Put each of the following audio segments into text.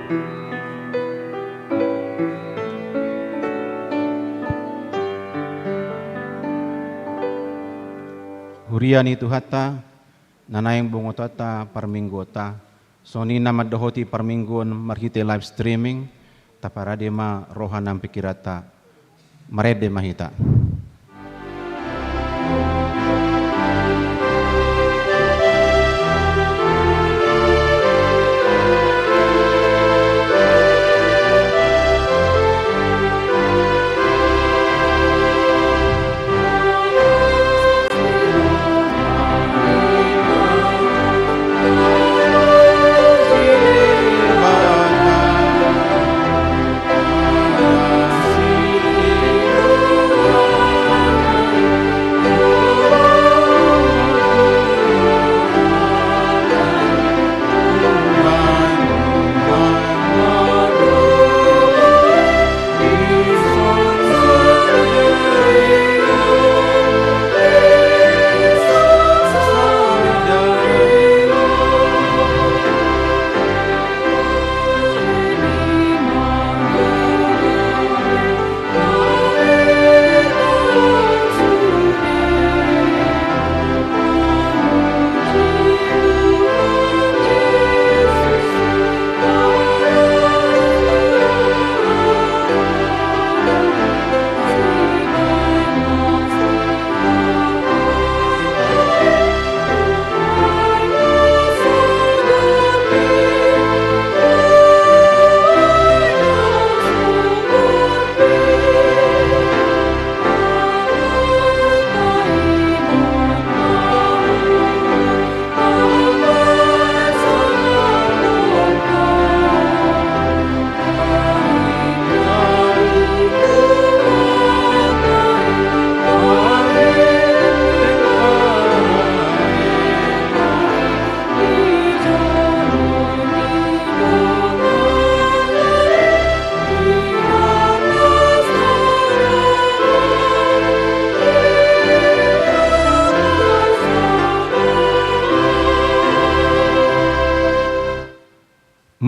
Huriani tuhata, nanayang bungotata parminggota, soni nama dohoti parmingguan marhite live streaming, taparade ma rohanam pikirata, marede mahita.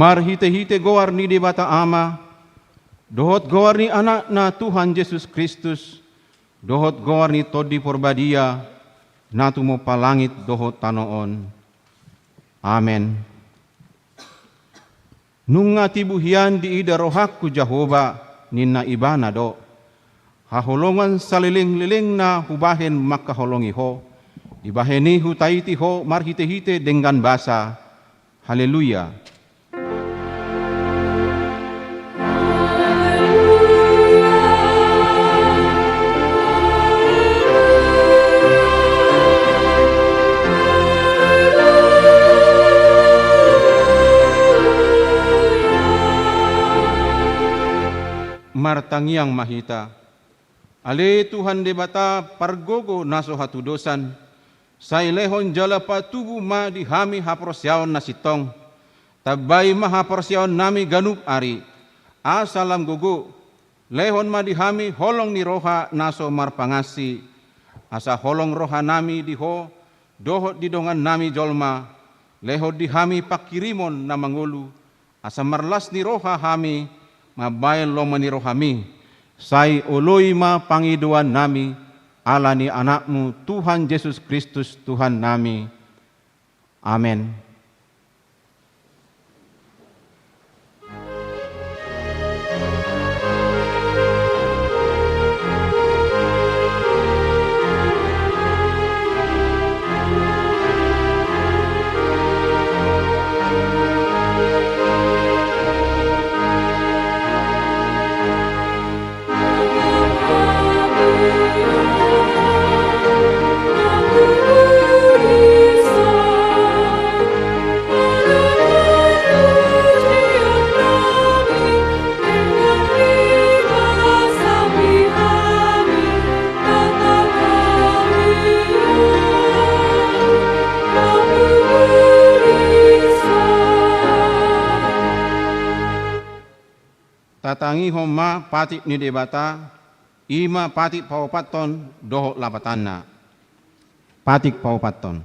Marhite-hite goar ni debata ama, dohot goar ni anak na Tuhan Yesus Kristus, dohot goar ni todi porbadia, na tumo palangit dohot tanoon. Amen. Nunga tibuhian di ida rohakku Jehova, ninna ibana do, haholongan saliling-liling na hubahen makaholongi ho, ibaheni hutaiti ho marhite-hite dengan basa. Haleluya. Martangiang mahita, ale Tuhan debata pargogo naso hatudosan, sa ilehon jala patubu ma di hami haprosyaon nasitong, tabay mahaprosyaon nami ganup ari, asalam gogo, lehon ma di hami holong ni roha naso marpangasi, asa holong roha nami diho, dohot didongan nami jolma, lehot di hami pakirimon na mangulu, asa marlas ni roha hami, mabayan lo maniro kami, say uloy ma pangiduan nami, ala ni anakmu Tuhan Yesus Kristus Tuhan nami. Amen. Tatangi homa patik ni debata, ima patik paupaton dohok lapatanna. Patik paupaton.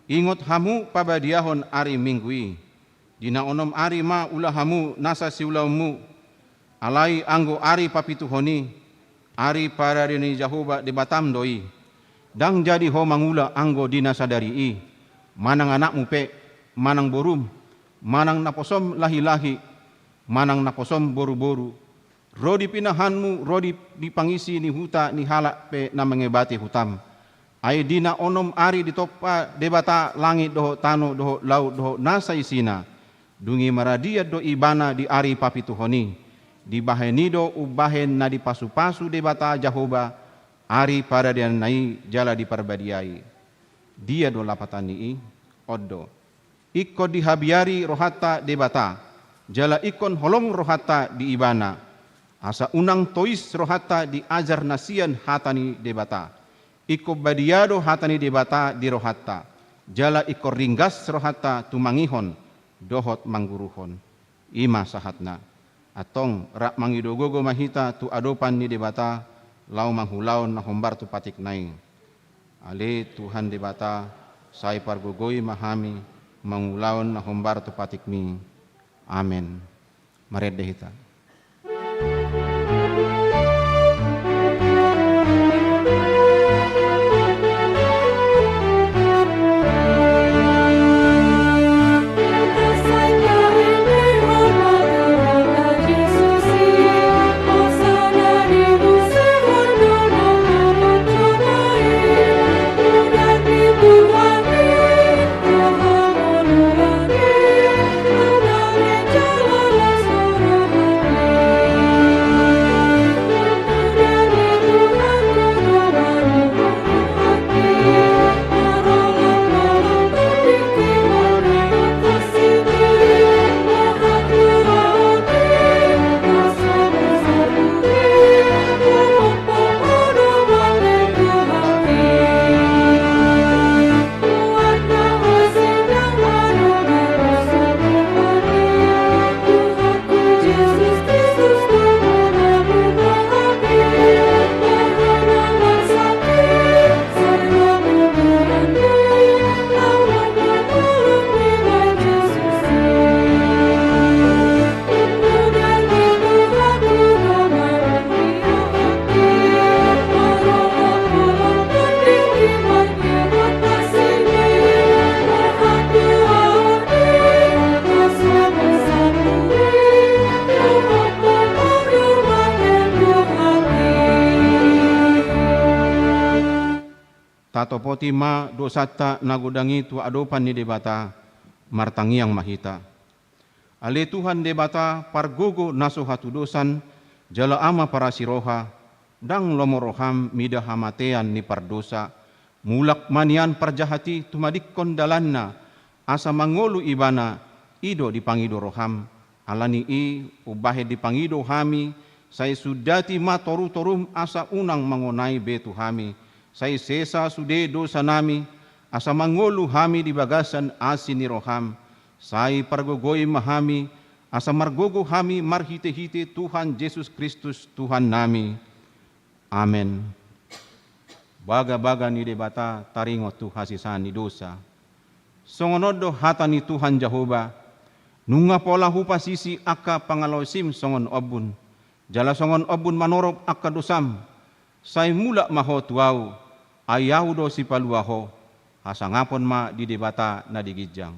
Ingot hamu pabadiahon ari minggui, dina onom ari ma ulahamu nasa siulaumu, alai anggo ari papituhoni, ari para dini Jahoba debatam doi, dang jadi ho mangula anggo dina sadari manang anakmu pe, manang borum, manang naposom lahi-lahi, manang naposom boru-boru, rodi pinahanmu, rodi dipangisi ni huta ni halak pe na mengebati hutam. Ai dina onom ari ditopa debata langit doho tano doho laut doho nasa isina, dungi maradia do ibana di ari papituhoni, di bahenido ubahen na di pasu-pasu debata Jahoba, ari pada dia nai jala di parbadiai. Dia do lapatani oddo. Iko dihabiari rohata debata, jala ikon holong rohata di ibana, asa unang tois rohata di ajar nasian hatani debata. Iko badiado hatani debata di rohata, jala iko ringgas rohata tumangihon, dohot mangguruhon. Ima sahatna, atong rak mangidogogo mahita tu adopan ni debata, lau manghulaon na hombar tu patik nai. Ale Tuhan debata, sai pargogoi mahami, mangulaon na hombar tu patik mi. Amen. Mared dehita. Tato poti ma dosata nagudangi tu adopan ni debata martangiang mahita. Ale Tuhan debata pargogo naso hatu dosan jala ama para siroha dang lomoroham mida hamatean ni pardosa mulak manian parjahati tumadikkon dalanna asa mangolu ibana ido dipangido roham alani i ubahe dipangido hami sai sudati ma toru-torum asa unang mangonai betu hami. Sai sesa sude dosa nami, asa mangolu hami di bagasan asin ni roham. Sai pargogoi mahami, asa margogo hami marhite-hite Tuhan Yesus Kristus Tuhan nami. Amen. Baga-baga ni debata taringo tu hasisan ni dosa. Songonodo hata ni Tuhan Jahoba, nunga pola hupa sisi aka pangalosim songon obun. Jala songon obun manorob aka dosam, sai mula maho tuau. Ayaw do si paluaho, hasangapon ma di debata na digijang.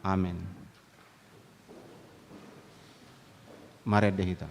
Amen. Mared dehita.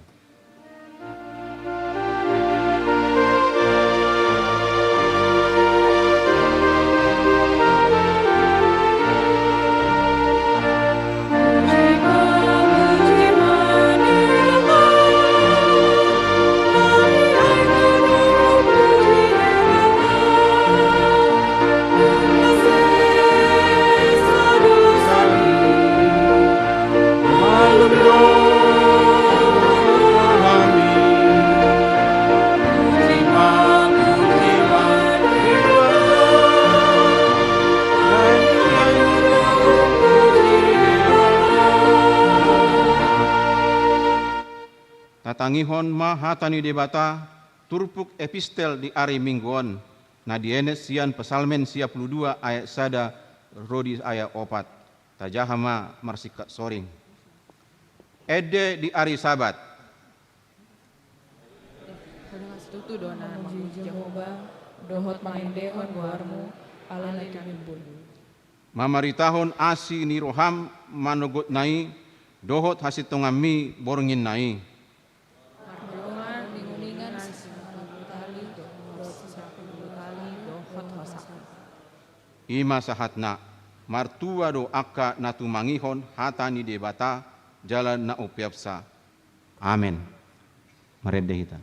Tangihon ma hatani debata turpuk epistel di ari mingguan na dienes sian pesalmen 52 ayat sada rodi ayat 4 tajahama marsikat soring. Ede di hari Sabat. Tutu dona memuji Jehovah, dohot mangindehon buarmu, ala na tumimbun. Mamaritahon asi ni roham manogot nai, dohot hasit tongami borngin nai. Mardohan ninguningan tali, dohot tali, dohot hosak. Ima sahatna, martua do akka natumangihon hata ni debata, jalan na upiapsa. Amin. Marede kita.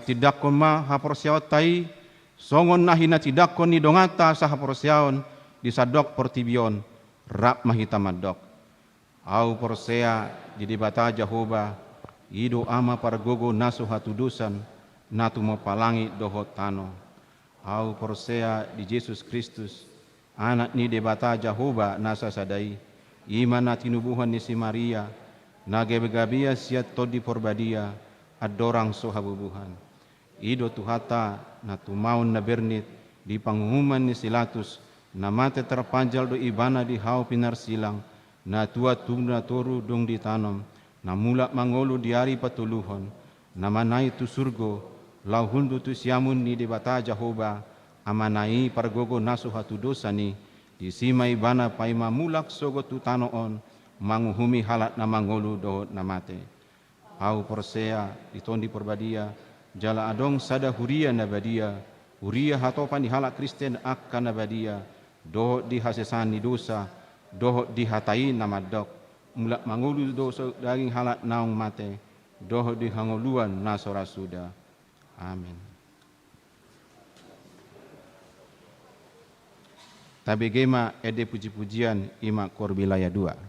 Tidakon ma haporsiaw tai songon nahina tidakon ni dongata sa haporsiaon di sadok portibion rap mahita madok au porsea di debata Jehovah ido ama pargogo naso hatudusan natu palangi dohot tano au porsea di Yesus Kristus anak ni debata Jehovah nasa sadai iman tinubuhan ni si Maria nagebegabia siat todi porbadia adorang sohabubuhan ido tuhata na tumaun na bernit di pangumuman ni Silatus na mate terpanjal do ibana di hau pinar silang na tua tungna toru dong ditanom na mula mangolu di hari patuluhon na manai tu surgo lau hundu tu siamun ni debata Jehovah amanai pargogo nasu hatu dosani di sima ibana paima mulak sogo tu tanoon manguhumi halat na mangolu dohot na mate au porsea di tondi porbadia jala adong sada huria nabadia huria hatopan di halak Kristen akka nabadia dohot di hasesan ni dosa dohot di hatai namadok mulak mangulu dosa daging halak naung mate dohot di hangoluan nasora suda amin. Tabegema ede puji-pujian ima korbilaya 2.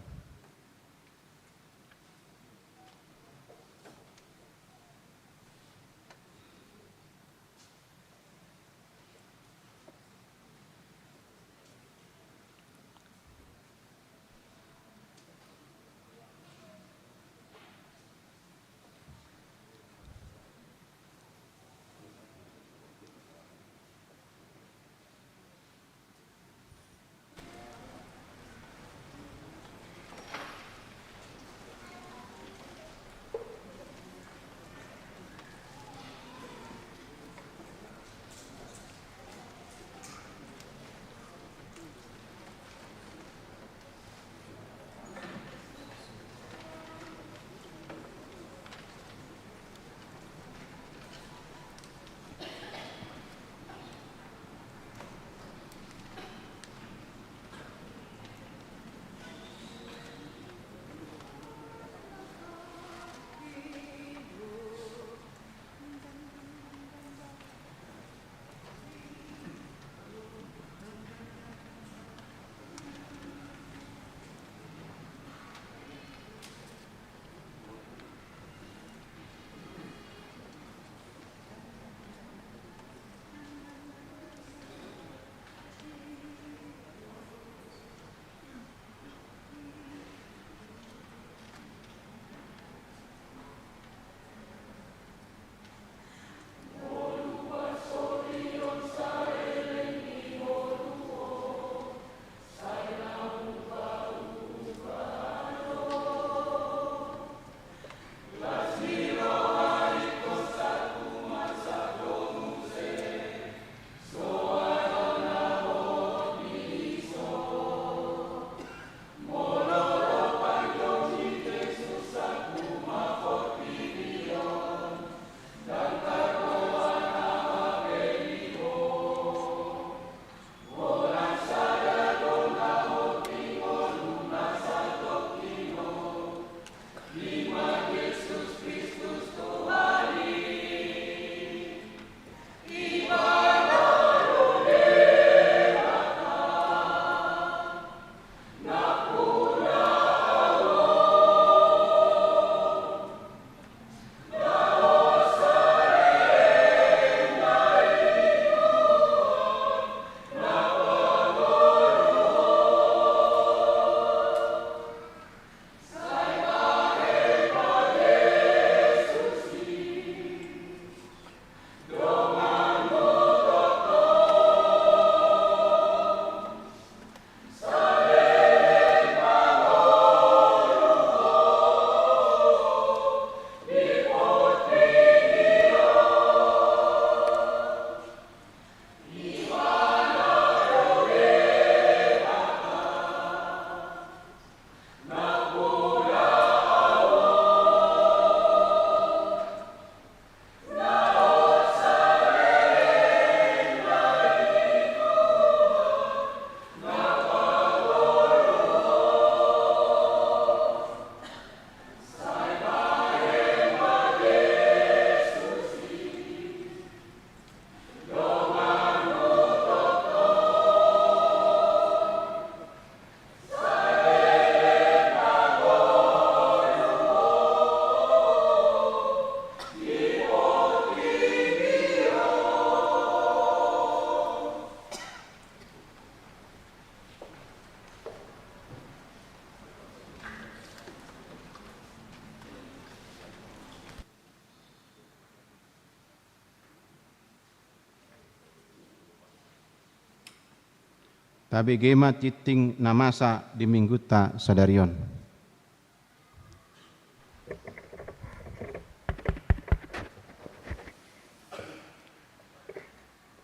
Tabe gema titing namasa di minggu ta sadarion.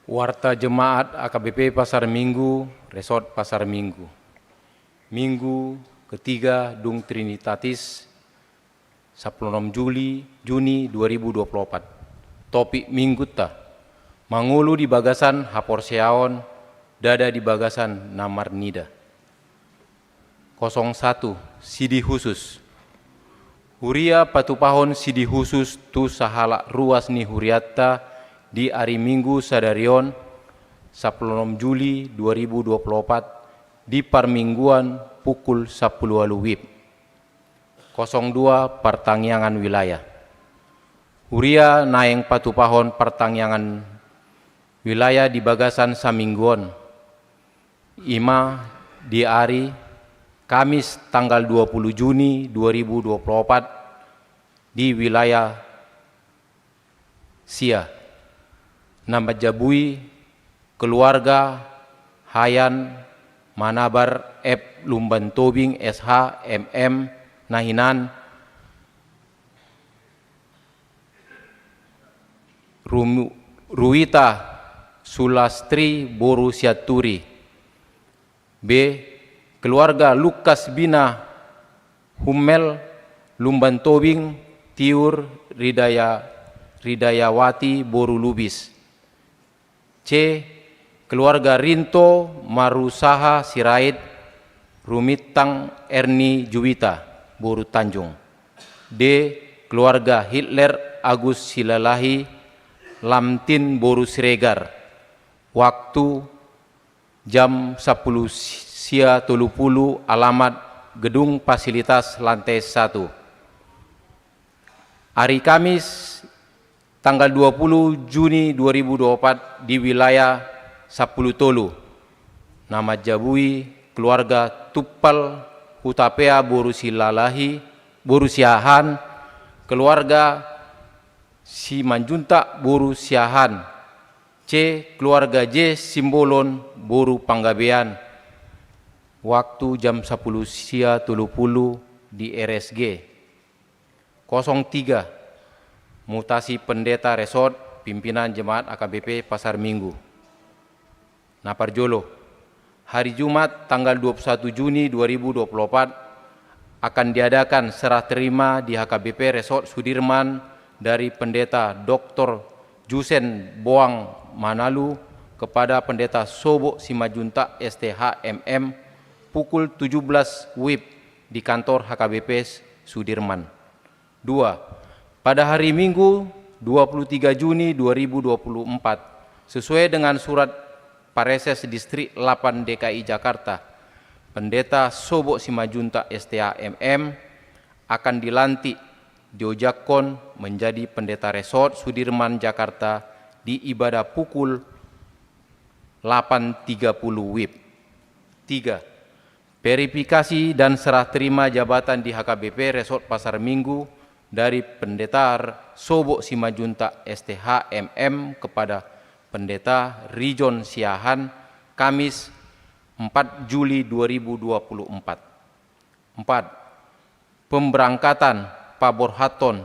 Warta Jemaat AKBP Pasar Minggu, Resort Pasar Minggu. Minggu ketiga Dung Trinitatis 16 Juni 2024. Topik minggu ta. Mangulu di bagasan hapor seaon, dada di bagasan namar nida. 01 Sidi khusus. Huria patupahon sidi khusus tu sahala ruas ni huriatta di hari Minggu sadarion 16 Juli 2024 di Parmingguan pukul 10 WIB. 02 Pertangyangan wilayah. Huria naeng patupahon pertangyangan wilayah di bagasan Samingguan. Ima di hari Kamis tanggal 20 Juni 2024 di wilayah Sia. Nama jabui keluarga Hayan Manabar F. Lumban Tobing SH MM Nahinan Ruwita Sulastri Boru Siaturi. B. Keluarga Lukas Bina Hummel Lumban Tobing Tiur Ridayawati Boru Lubis. C. Keluarga Rinto Marusaha Sirait Rumitang Erni Juwita Boru Tanjung. D. Keluarga Hitler Agus Silalahi Lamtin Boru Siregar. Waktu jam 10 sia 30, alamat Gedung Fasilitas Lantai 1. Hari Kamis tanggal 20 Juni 2024 di wilayah Sapulutolu. Nama jabui keluarga Tupal Hutapea Boru Silalahi Boru Siahan, keluarga Simanjunta Boru Siahan. C. Keluarga J. Simbolon Boru Panggabean. Waktu jam 10 sia 30 di RSG. 03 Mutasi Pendeta Resort Pimpinan Jemaat AKBP Pasar Minggu. Naparjolo. Hari Jumat tanggal 21 Juni 2024 akan diadakan serah terima di HKBP Resort Sudirman dari Pendeta Dr. Jusen Boang Manalu kepada Pendeta Sobo Simajunta STH MM pukul 17 WIB di kantor HKBP Sudirman. 2. Pada hari Minggu 23 Juni 2024, sesuai dengan surat Pareses Distrik 8 DKI Jakarta, Pendeta Sobo Simajunta STH MM akan dilantik diojakon menjadi Pendeta Resort Sudirman Jakarta di ibadah pukul 8.30 WIB. 3. Verifikasi dan serah terima jabatan di HKBP Resort Pasar Minggu dari Pendeta Sobo Simajunta STH MM kepada Pendeta Rijon Siahan Kamis 4 Juli 2024. 4. Pemberangkatan Pabor Haton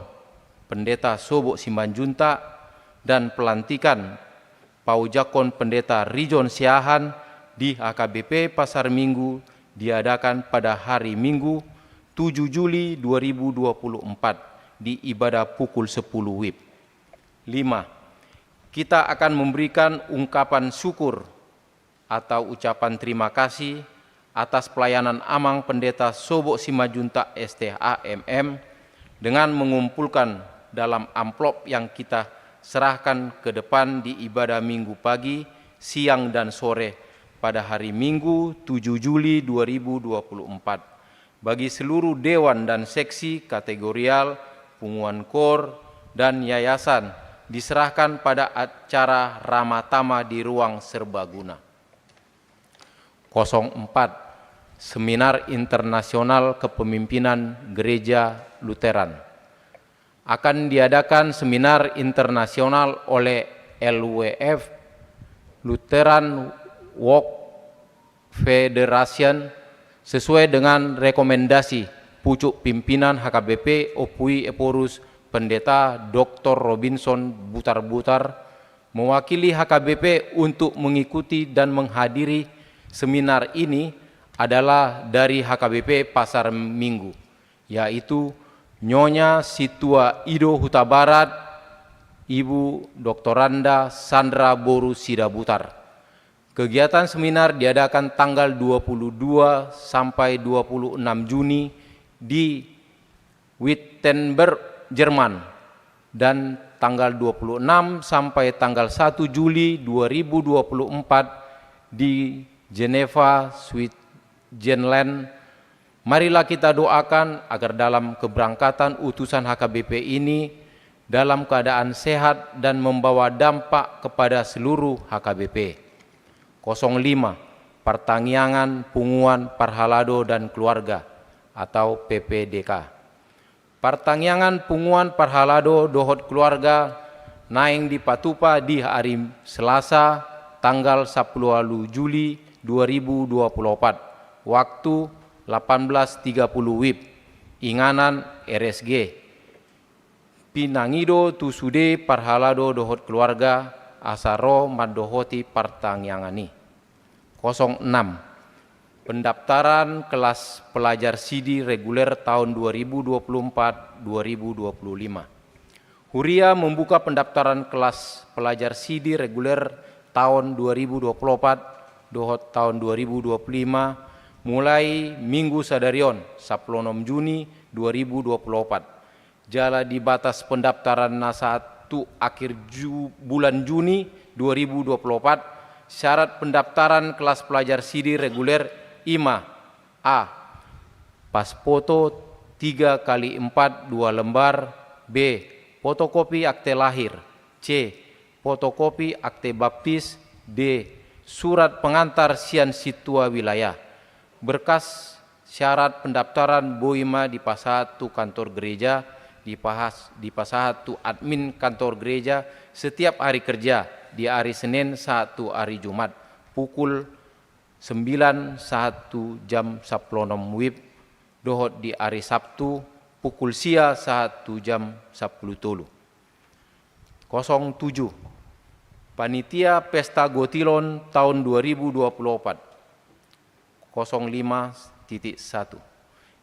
Pendeta Sobo Simajunta dan pelantikan Paujakon Pendeta Rijon Siahan di HKBP Pasar Minggu diadakan pada hari Minggu 7 Juli 2024 di ibadah pukul 10 WIB. 5. Kita akan memberikan ungkapan syukur atau ucapan terima kasih atas pelayanan Amang Pendeta Sobo Simajunta STH MM dengan mengumpulkan dalam amplop yang kita serahkan ke depan di ibadah Minggu pagi, siang dan sore pada hari Minggu 7 Juli 2024 bagi seluruh dewan dan seksi kategorial Punguan Kor dan Yayasan diserahkan pada acara Ramatama di Ruang Serbaguna. 04. Seminar Internasional Kepemimpinan Gereja Lutheran. Akan diadakan seminar internasional oleh LWF Lutheran Walk Federation sesuai dengan rekomendasi pucuk pimpinan HKBP Opui Eporus Pendeta Dr. Robinson Butar-Butar mewakili HKBP untuk mengikuti dan menghadiri seminar ini adalah dari HKBP Pasar Minggu, yaitu Nyonya Situa Ido Huta Barat, Ibu Doktoranda Sandra Boru Sidabutar. Kegiatan seminar diadakan tanggal 22 sampai 26 Juni di Wittenberg, Jerman, dan tanggal 26 sampai tanggal 1 Juli 2024 di Geneva, Switzerland. Marilah kita doakan agar dalam keberangkatan utusan HKBP ini dalam keadaan sehat dan membawa dampak kepada seluruh HKBP. 05. Pertangyangan Punguan Parhalado dan Keluarga atau PPDK. Pertangyangan Punguan Parhalado dohot keluarga naing di Patupa di hari Selasa tanggal 10 Juli 2024 waktu 18.30 WIB, Inganan RSG. Pinangido tu sude Parhalado dohot keluarga asaro madohoti partangyangani. 06. Pendaftaran kelas pelajar CD reguler tahun 2024-2025. Huria membuka pendaftaran kelas pelajar CD reguler tahun 2024 dohot tahun 2025 mulai Minggu Sadarion 16 Juni 2024. Jala di batas pendaftaran na 1 akhir bulan Juni 2024. Syarat pendaftaran kelas pelajar CD reguler IMA A. Pas foto 3x4 2 lembar. B. Fotokopi akte lahir. C. Fotokopi akte baptis. D. Surat pengantar sian situa wilayah. Berkas syarat pendaftaran boima di pasatu kantor gereja, di pasatu admin kantor gereja setiap hari kerja, di hari Senin 1 hari Jumat pukul 9 1 jam 16 WIB dohot di hari Sabtu pukul sia 1 jam 10 tolu. 07. Panitia Pesta Gotilon tahun 2024. 05.1.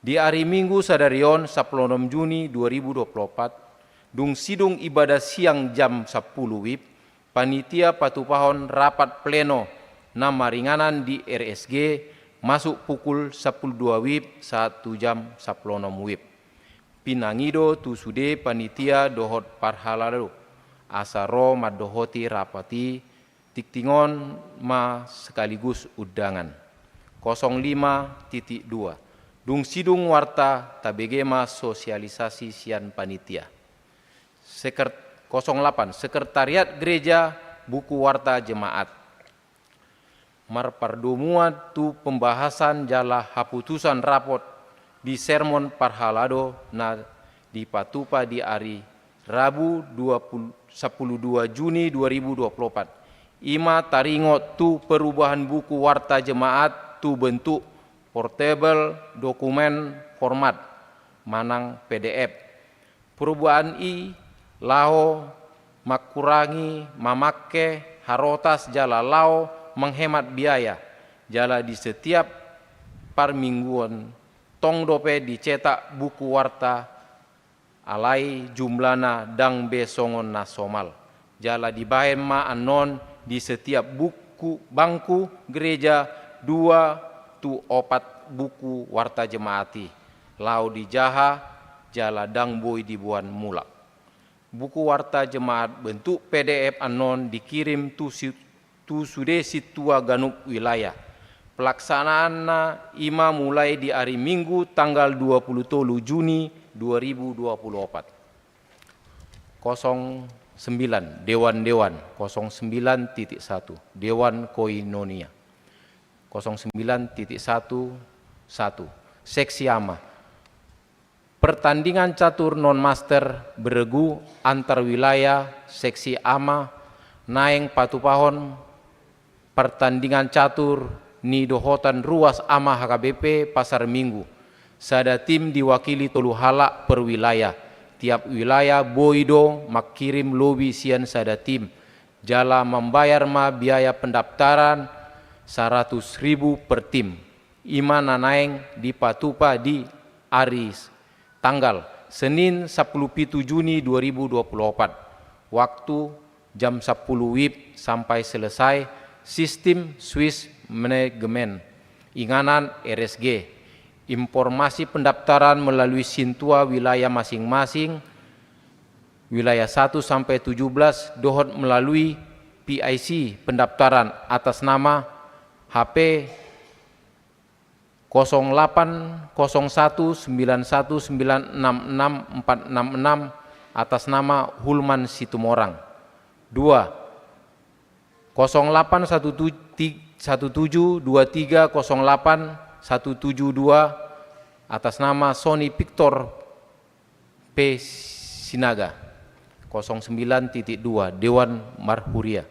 Di hari Minggu Sadarion 16 Juni 2024 dung sidung ibadah siang jam 10 WIB panitia patupahon rapat pleno nama ringanan di RSG masuk pukul 12 WIB 1 jam 16 WIB. Pinangido tu sude panitia dohot Parhalado asaro madohoti rapati tiktingon ma sekaligus undangan. 05.2. Dung sidung warta tabegema sosialisasi sian panitia. 08. Sekretariat Gereja Buku Warta Jemaat. Marpardomuan tu pembahasan jala haputusan rapot di sermon Parhalado na di Patupa di hari Rabu 12 Juni 2024. Ima taringot tu perubahan buku warta jemaat tu bentuk portable dokumen format manang PDF. Perubahan lao makurangi mamakke harotas jala lao menghemat biaya jala di setiap parmingguan tong dope dicetak buku warta alai jumlana dang besongon nasomal jala dibahen ma anon di setiap buku bangku gereja 2 tu 4 buku warta jemaati lau di jaha jala dang boy dibuan mulak. Buku warta jemaat bentuk PDF anon dikirim tu sude situa ganup wilayah. Pelaksanaan ima mulai di hari Minggu tanggal 23 Juni 2024. 09 Dewan-Dewan 09.1 Dewan Koinonia. 09.11 Seksi Ama. Pertandingan catur non-master beregu antar wilayah Seksi Ama Naeng Patupahon. Pertandingan catur ni dohotan ruas ama HKBP Pasar Minggu. Sada tim diwakili tolu halak per wilayah. Tiap wilayah boido makirim lobi sian sada tim. Jala membayar ma biaya pendaftaran 100.000 per tim. Ima nanaeng di Patupa di Aris tanggal Senin 17 Juni 2024. Waktu jam 10 WIB sampai selesai sistem Swiss Management. Inganan RSG. Informasi pendaftaran melalui Sintua wilayah masing-masing. Wilayah 1 sampai 17 dohot melalui PIC pendaftaran atas nama HP 080191966466 atas nama Hulman Situmorang. 2. 08172308 atas nama Sony Victor P. Sinaga. 09.2 Dewan Marhuria.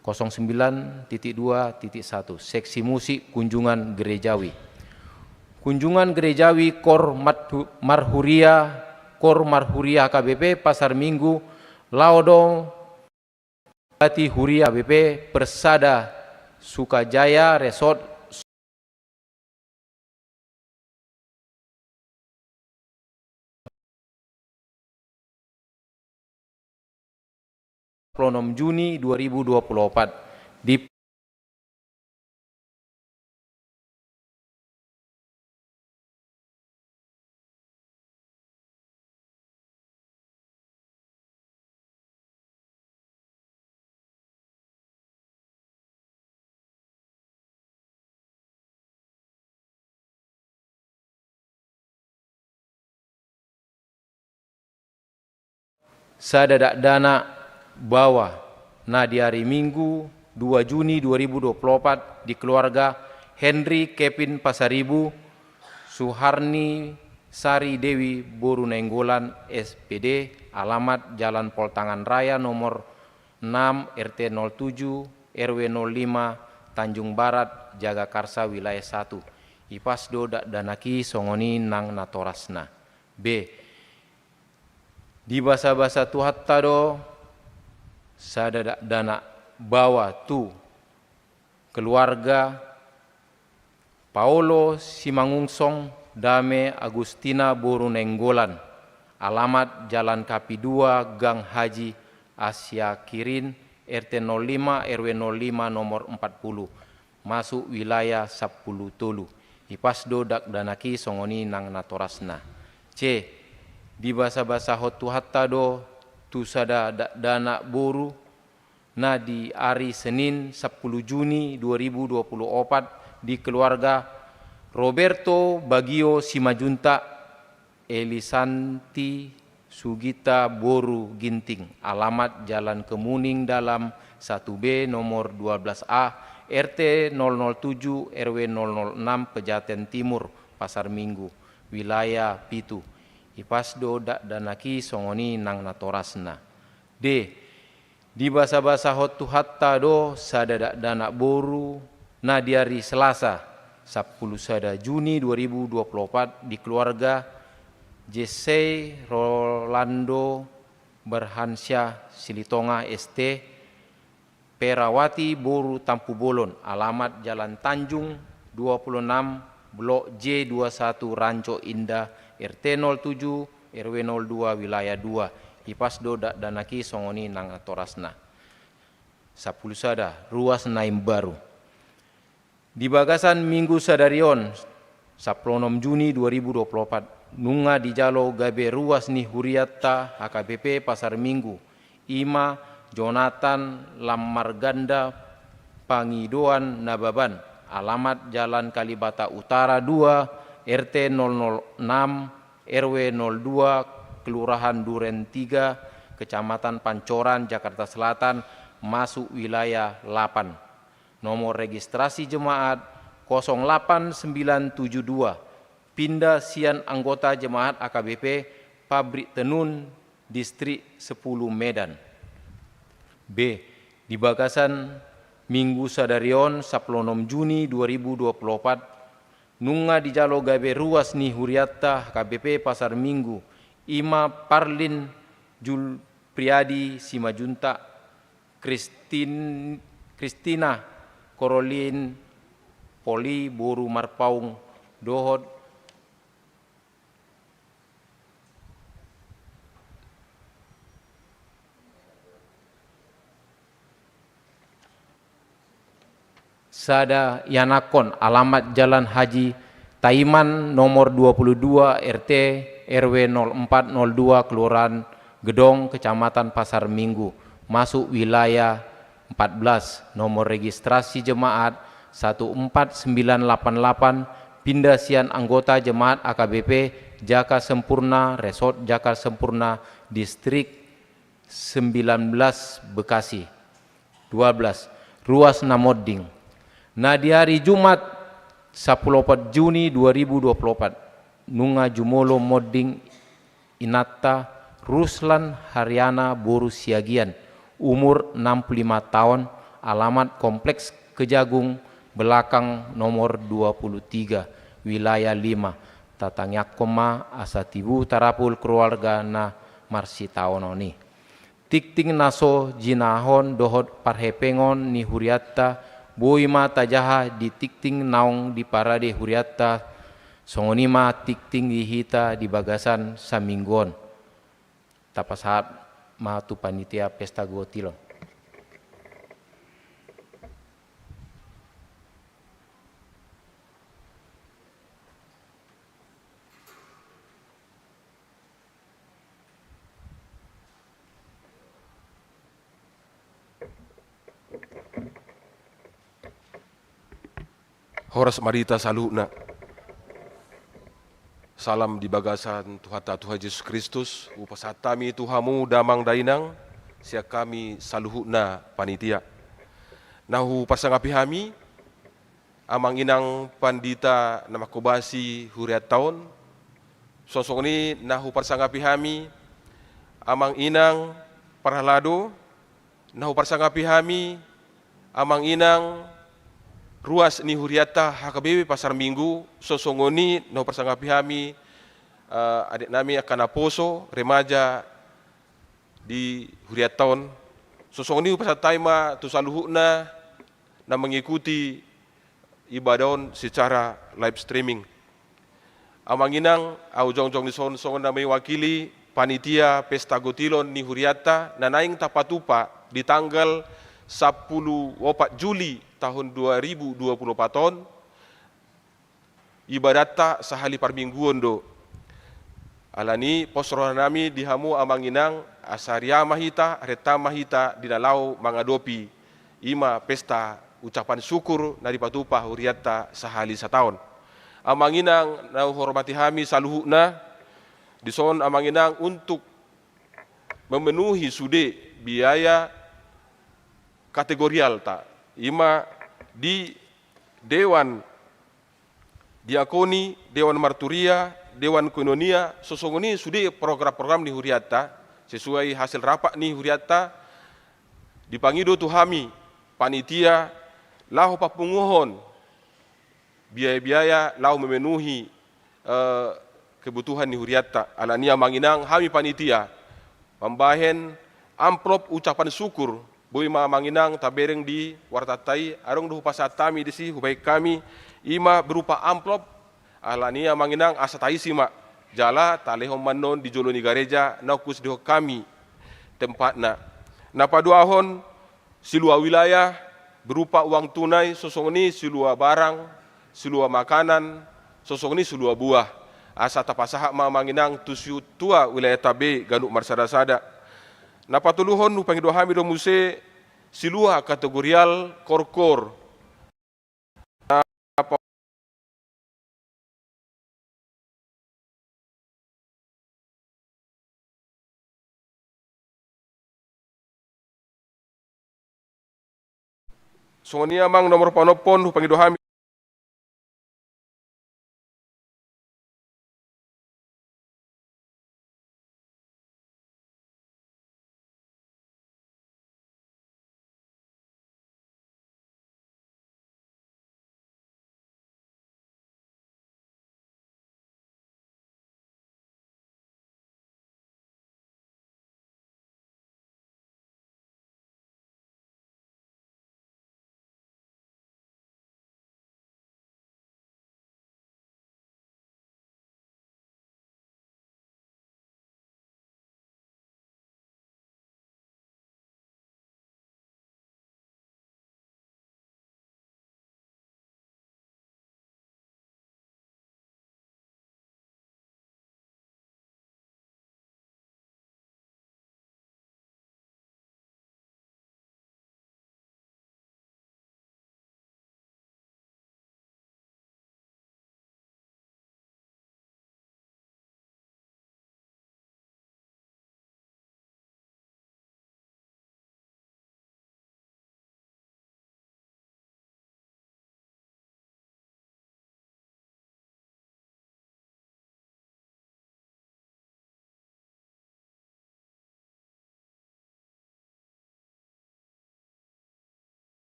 09.2.1 Seksi Musik Kunjungan Gerejawi. Kunjungan Gerejawi Kor Marhuria HKBP Pasar Minggu Laudo Bati Huria HKBP Persada Sukajaya Resort Juni 2024 di Sadada dana bawah nah di hari Minggu 2 Juni 2024 di keluarga Henry Kevin Pasaribu Suharni Sari Dewi Boru Nenggolan SPD alamat Jalan Poltangan Raya nomor 6 RT 07 RW 05 Tanjung Barat Jagakarsa wilayah 1 Ipasdo Danaki Songoni Nang Natorasna. B. Di basa-basa tuhattado sada dana bawa tu keluarga Paolo Simangungsong Dame Agustina Boru Nenggolan alamat Jalan Kapi 2 Gang Haji Asia Kirin RT 05 RW 05 nomor 40 masuk wilayah 10 Tolu Ipasdo Danaki Songoni Nang Natorasna. C. Di basa-basa hotu hattado tu sada dana boru nah di hari Senin 10 Juni 2024 di keluarga Roberto Bagio Simajunta Elisanti Sugita Boru Ginting alamat Jalan Kemuning dalam 1B nomor 12A RT 007 RW 006 Pejaten Timur Pasar Minggu wilayah Pitu Ipasdo Danaki Songoni Nang Natorasna. D. Di basa-basa hotu hatta do sada dana boru nah di hari Selasa 10 sada Juni 2024 di keluarga Jesse Rolando Berhansyah Silitonga ST Perawati Boru Tampu Bolon alamat Jalan Tanjung 26 Blok J21 Ranco Indah RT 07 RW 02 wilayah 2 Ipasdo Danaki Songoni Nang Natorasna. 10 sada ruas Naim Baru. Di bagasan Minggu Sadarion 16 Juni 2024 nunga di jalo gabe ruas ni Huriata HKBP Pasar Minggu Ima Jonathan Lamarganda Pangidoan Nababan alamat Jalan Kalibata Utara 2 RT 006 RW 02 Kelurahan Duren 3 Kecamatan Pancoran Jakarta Selatan masuk wilayah 8 nomor registrasi jemaat 08972 pindah sian anggota jemaat AKBP Pabrik Tenun Distrik 10 Medan. B. Di bagasan Minggu sadarion 16 Juni 2024 nunga di jalo gabe ruas ni huriatta KBP Pasar Minggu Ima Parlin Jul Priadi Simajunta Kristina Korolin Poli Boru Marpaung Dohod Sada Yanakon alamat Jalan Haji Taiman nomor 22 RT RW 0402 Kelurahan Gedong Kecamatan Pasar Minggu masuk wilayah 14 nomor registrasi jemaat 14988 pindasian anggota jemaat AKBP Jaka Sempurna Resort Jaka Sempurna Distrik 19 Bekasi 12 ruas Namodding. Nah di hari Jumat 14 Juni 2024 nunga jumolo modding Inatta Ruslan Haryana Boru Siagian umur 65 tahun alamat Kompleks Kejagung Belakang nomor 23 wilayah 5 Tatangyakoma Asatibu Tarapul keluarga na Marsitaononi Tikting naso jinahon dohot parhepengon ni huriatta Boima tajaha di tikting naung di parade huriatta songonima tikting dihita di bagasan saminggon tapasahap matu panitia pesta gotilon. Horas marita saluna. Salam di bagasan Tuhan Yesus Kristus, upasatami Tuhamu damang dainang, siak kami saluhuna panitia. Nahu pasangapi hami, amang inang pandita namakobasi huriat taon, sosok ini nahu pasangapi hami, amang inang parhalado, nahu pasangapi hami, amang inang ruas ni huriata HKBP Pasar Minggu sosongoni no persanggapi hami adik nami akan aposo remaja di huriat tahun sosongoni pasal taima tu saluhuna na mengikuti ibadahon secara live streaming amanginang au jong-jong di son na mewakili panitia pesta gotilon ni huriata na naing tapatupa di tanggal 10 Juli tahun 2024 tahun ibadata sahali parmingguan do alani posrohan nami dihamu amanginang asaria mahita reta mahita dinalau mangadopi ima pesta ucapan syukur nari patupa huriata sahali satahun amanginang nau hormati hami saluhuna dison amanginang untuk memenuhi sude biaya kategorial ta ima di Dewan Diakoni, Dewan Marturia, Dewan Koinonia, sosongoni sudah program-program di huriata sesuai hasil rapat ni huriata dipangido tuhami panitia lahu papunguhon biaya-biaya lahu memenuhi kebutuhan ni huriata alania manginang hami panitia membahen amplop ucapan syukur Boy manginang tabereng di wartatai arong duhu pasatami disi hubai kami ima berupa amplop alania manginang asatai sima jala talehom manon di joloni gareja naukus diho kami tempatna napa duahon silua wilayah berupa uang tunai sosongni silua barang silua makanan sosongni silua buah asa tapasaha manginang tusiu tua wilayah tabe ganuk marsada-sada napatuluhon upangido hami do muse silua kategorial korkor Sonia mang nomor panopon upangido hami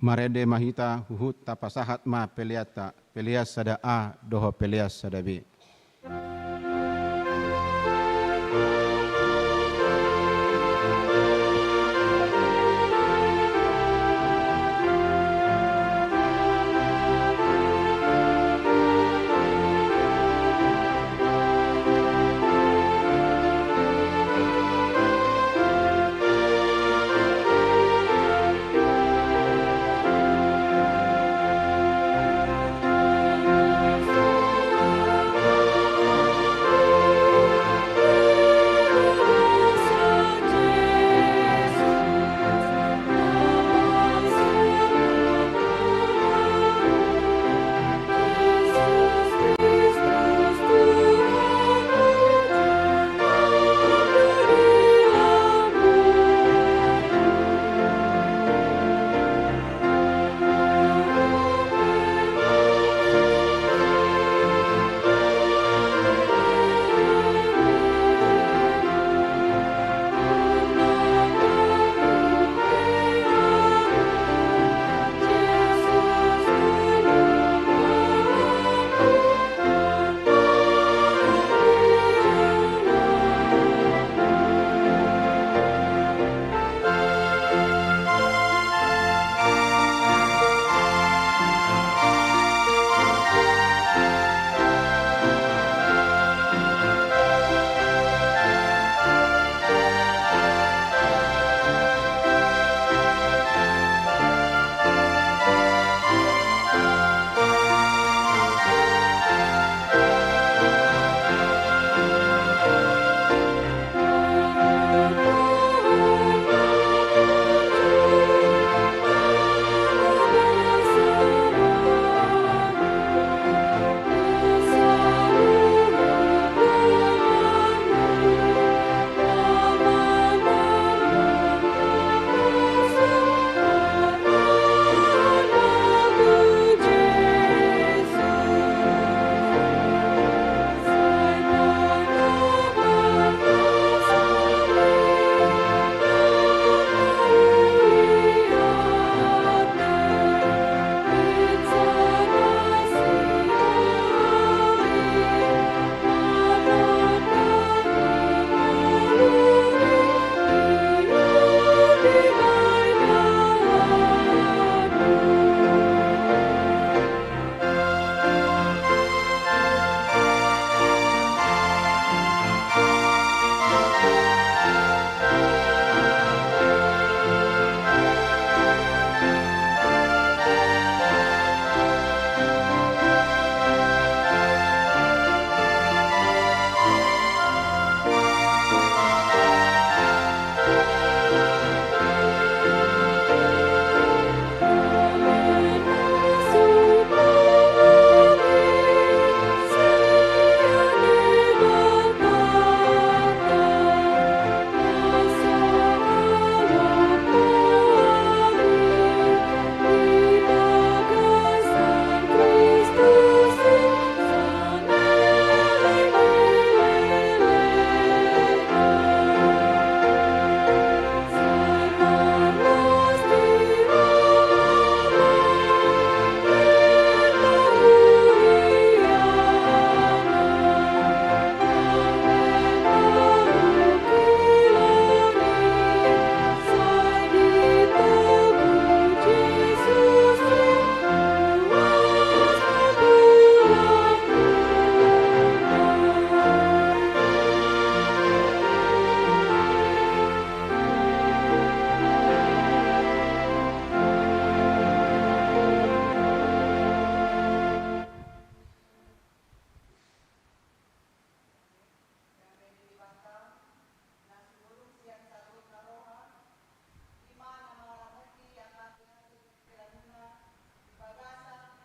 marede mahita huhut tapasahat ma peliata pelias sada A doho pelias sada B.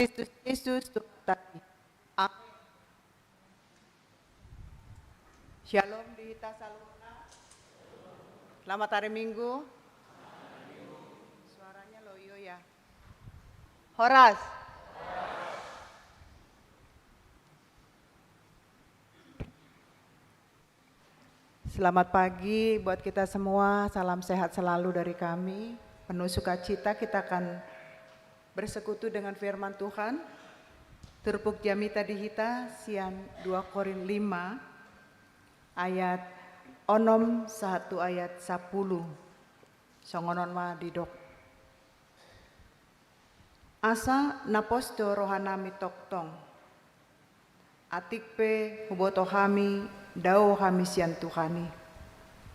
Kristus Yesus Tuhan kami. Amin. Shalom di Tasalona. Selamat hari Minggu. Suaranya loyo ya. Horas. Selamat pagi buat kita semua. Salam sehat selalu dari kami. Penuh sukacita kita akan bersekutu dengan firman Tuhan. Turpuk jamita dihita sian 2 Korin 5 ayat onom 1 ayat 10. Songonon ma didok. Asa naposto rohanami toktong. Atikpe huboto kami dao kami sian Tuhani.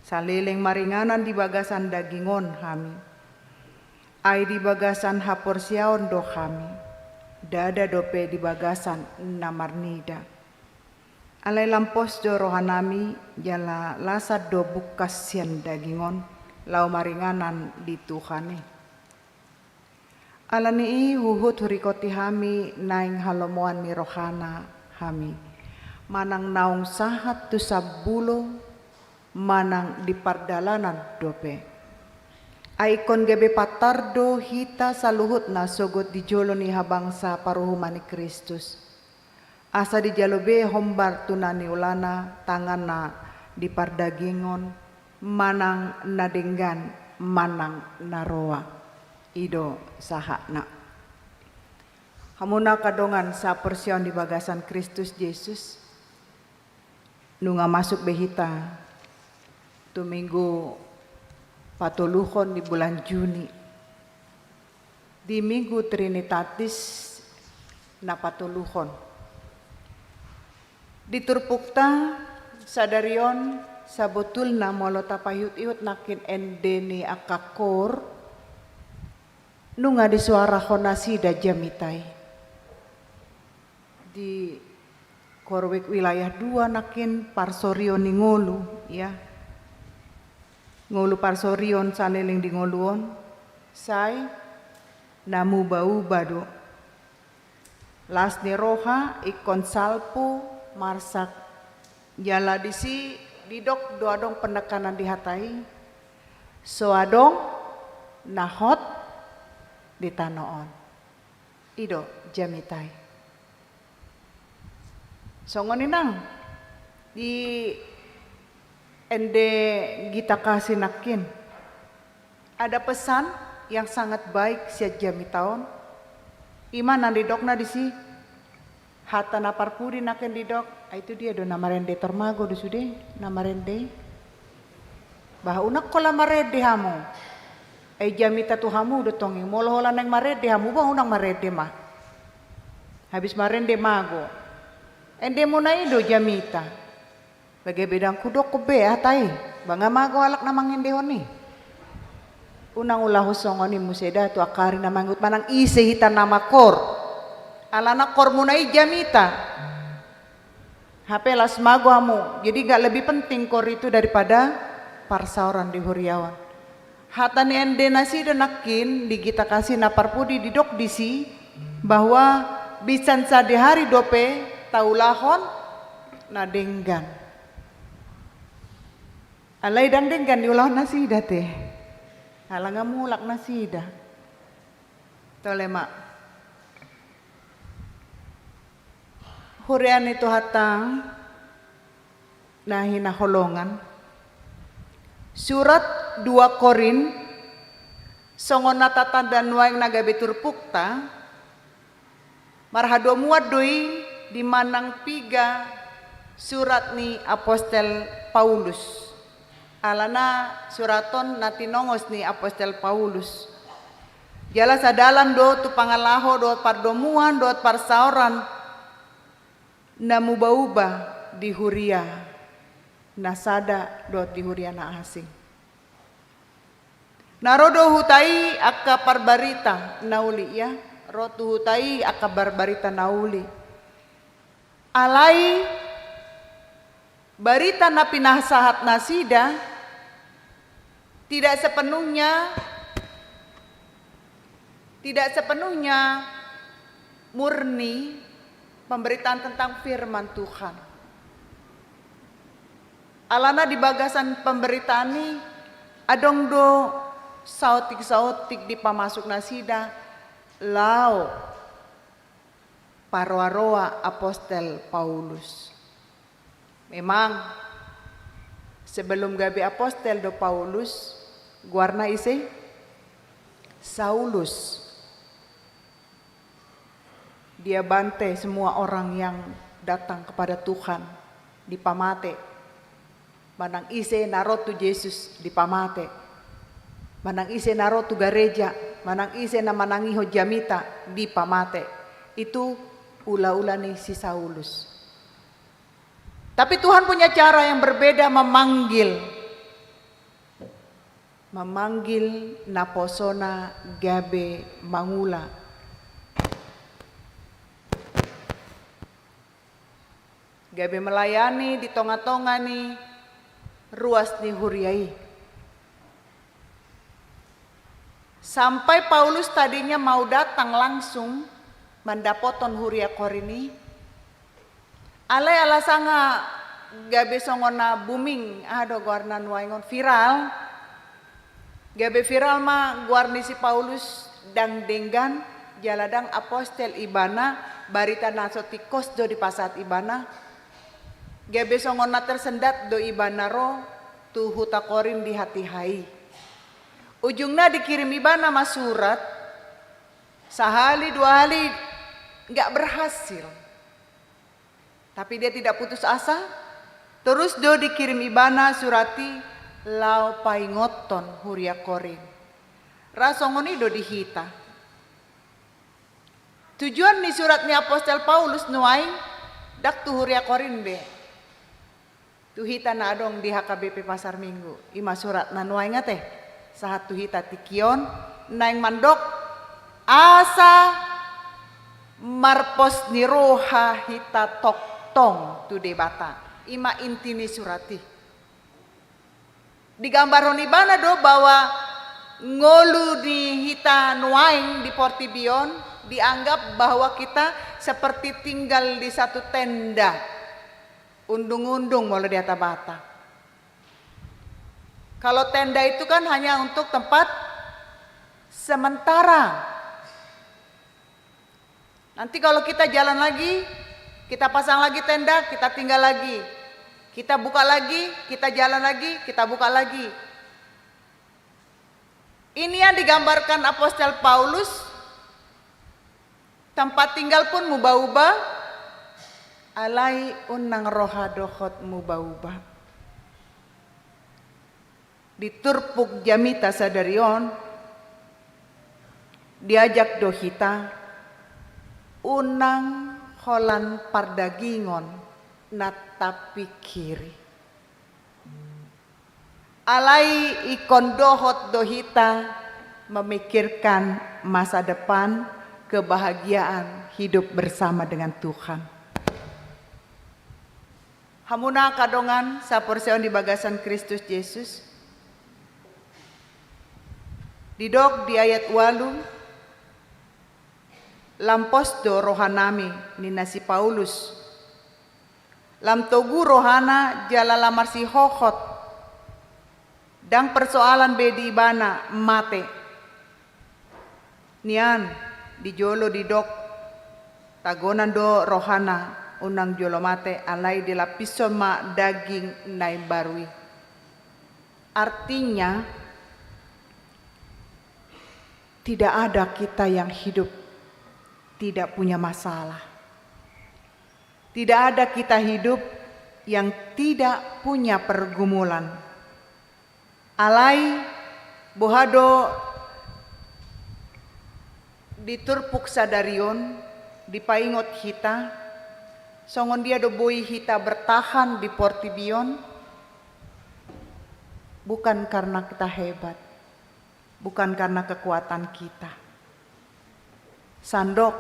Saliling maringanan di bagasan dagingon kami. Ay di bagasan haporsiaon do kami. Dada dope di bagasan namarnida. Alay lampos do rohanami jala lasad do bukas sian dagingon. Lau maringanan di Tuhani. Alani huhut hurikoti hami naing halomoan ni rohana hami. Manang naung sahat tu sabulo manang di pardalanan dope. Aikon gebe patardo hita saluhut na sogot di jolo ni habangsa paruhumani Kristus. Asa di jalobe hombar tunani ulana tangan na di pardagingon manang nadenggan manang naroa. Ido sahakna. Hamuna kadongan sa persion di bagasan Kristus Yesus. Nunga masuk behita tu minggu patuluhon di bulan Juni. Di minggu Trinitatis na patuluhon. Di turpukta sadarion sabotul na molota payut-iut nakin endeni akakor nunga di suara honasida jamitai. Di korwek wilayah 2 nakin parsorion ni ngolu ya. Ngolu parsorion saneling di ngoluon say namu bau bado las ni roha ikon salpu marsak jala disi didok doadong penekanan di hatai soadong nahot di tanoon ido jamitai songoninang di ende kita kasih nakin. Ada pesan yang sangat baik siat jamitaon. Iman nang didokna disi. Hata naparpudi naken didok. Itu dia do namarende tormago do sude namarende. Bah unak kola marede hamu. Jamita tu hamu do tongi molohola nang marede hamu bang unang marede mah. Habis marende mago. Ende mo na ido jamita. Bagai bedang kudok kube atai banga mago alak namang indehon ni unang ulah husongon ni museda tu akari namangut manang ise hitan nama kor alana kor munai jamita hapelas mago amu jadi gak lebih penting kor itu daripada parsauran di huriawan hatani ende nasi denakin di kita kasih naparpudi didok disi bahwa bisan sade hari dope taulahon nadenggan alay dandenggan diulah nasida teh. Alang mulak nasida. Tolema. Hurian itu hatang nahina holongan. Surat 2 Korin songon natatan dan waeng naga betur pukta marhado muat doi di manang piga surat ni apostel Paulus. Alana suraton natinongos ni apostel Paulus. Jala sadalan do tu pangalaho do pardomuan do parsauran namu bauba di huria nasada do di huria na asing. Narodo hutai akka parbarita nauli ya. Rotu hutai akka barbarita nauli. Alai barita na pinasahat nasida tidak sepenuhnya murni pemberitaan tentang firman Tuhan. Alana di bagasan pemberitaan ini adong do sautik di pamasuk nasida lau paroa apostel Paulus. Memang sebelum gabi apostel do Paulus guarna ise Saulus. Dia bantai semua orang yang datang kepada Tuhan di pamate. Manang ise narotu Yesus di pamate. Manang ise narotu gereja, manang ise na manangiho jamita di pamate. Itu ula-ula nih si Saulus. Tapi Tuhan punya cara yang berbeda memanggil naposona gabe mangula. Gabe melayani di tonga-tonga nih ruas nih huriai. Sampai Paulus tadinya mau datang langsung mendapoton huria korini. Alai alasanga gabe songona booming ado guarna nuaingon viral. Gabe viral ma guarni si Paulus dang denggan jaladang apostel ibana barita nasotikos do di pasat ibana. Gabe songona tersendat do ibana ro tu huta korin di hati hai. Ujungnya dikirim ibana mas surat. Sehali dua hari nggak berhasil. Tapi dia tidak putus asa. Terus do dikirim ibana surati lau paingoton huria korin. Rasongoni do dihita. Tujuan nih suratnya apostel Paulus nuaing dak tu huria korin be. Tuhita na adong di HKBP Pasar Minggu. Ima surat na nuaing teh. Sahat tuhita tikion naing mandok asa marpos niroha hita toktong tu debata. Ima intini surati. Digambar honibana do bahwa ngolu di hita nuaing di Portibion dianggap bahwa kita seperti tinggal di satu tenda. Undung-undung mulai di atas bata. Kalau tenda itu kan hanya untuk tempat sementara. Nanti kalau kita jalan lagi, kita pasang lagi tenda, kita tinggal lagi. Kita buka lagi, kita jalan lagi, kita buka lagi. Ini yang digambarkan apostel Paulus. Tempat tinggal pun mubah-ubah. Alai unang roha dohot mubah-ubah. Diturpuk jamita sadarion. Diajak dohita. Unang holan pardagingon natapi kiri. Alai ikon dohot dohita memikirkan masa depan, kebahagiaan hidup bersama dengan Tuhan. Hamuna kadongan saporseon di bagasan Kristus Yesus. Didok di ayat 8. Lampos do rohanami ni nasi Paulus. Lam togu rohana jala lamar si hohot. Dang persoalan bedi bana mate. Nian di jolo di dok. Tagonan do rohana unang jolo mate alai di lapiso ma daging nai barui. Artinya tidak ada kita yang hidup tidak punya masalah. Tidak ada kita hidup yang tidak punya pergumulan. Alai bohado diturpuk sadarion, dipaingot kita, songon dia do boi kita bertahan di Portibion, bukan karena kita hebat, bukan karena kekuatan kita. Sandok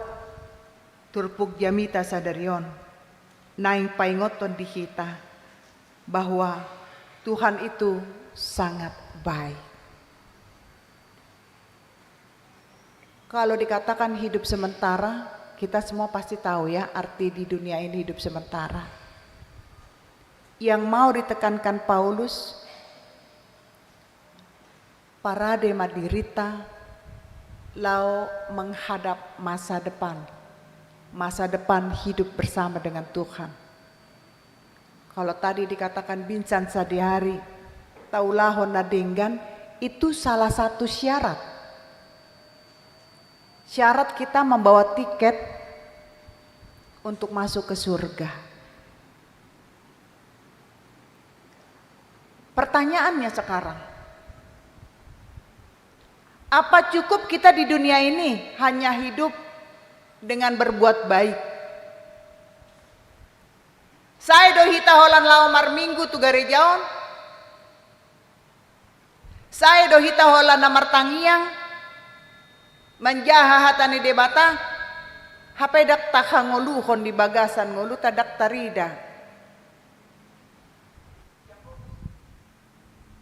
turpuk jamita sadarion naing paingoton di kita bahwa Tuhan itu sangat baik. Kalau dikatakan hidup sementara, kita semua pasti tahu ya arti di dunia ini hidup sementara. Yang mau ditekankan Paulus, parade madirita lau menghadap masa depan hidup bersama dengan Tuhan. Kalau tadi dikatakan bincan sadihari taulahon nadenggan, itu salah satu syarat kita membawa tiket untuk masuk ke surga. Pertanyaannya sekarang, apa cukup kita di dunia ini hanya hidup dengan berbuat baik? Saya dohita holan laomar minggu tu garejaon. Saya dohita holan namar tangiang. Manjaha hatani debata. Hapedak takangoluhon di bagasan ngolu tadak tarida.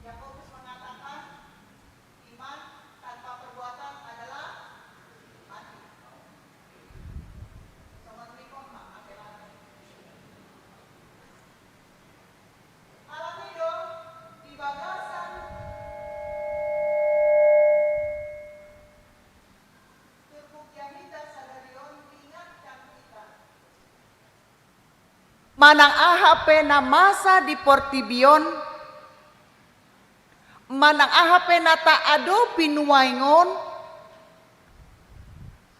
Yakobus mengatakan iman tanpa perbuatan adalah mati. Alamido di bagasan Turpuk Yamita Sadarion ingatkan kita. Manang ahape na masa di Portibion, manang ahape na taado pinuwaingon,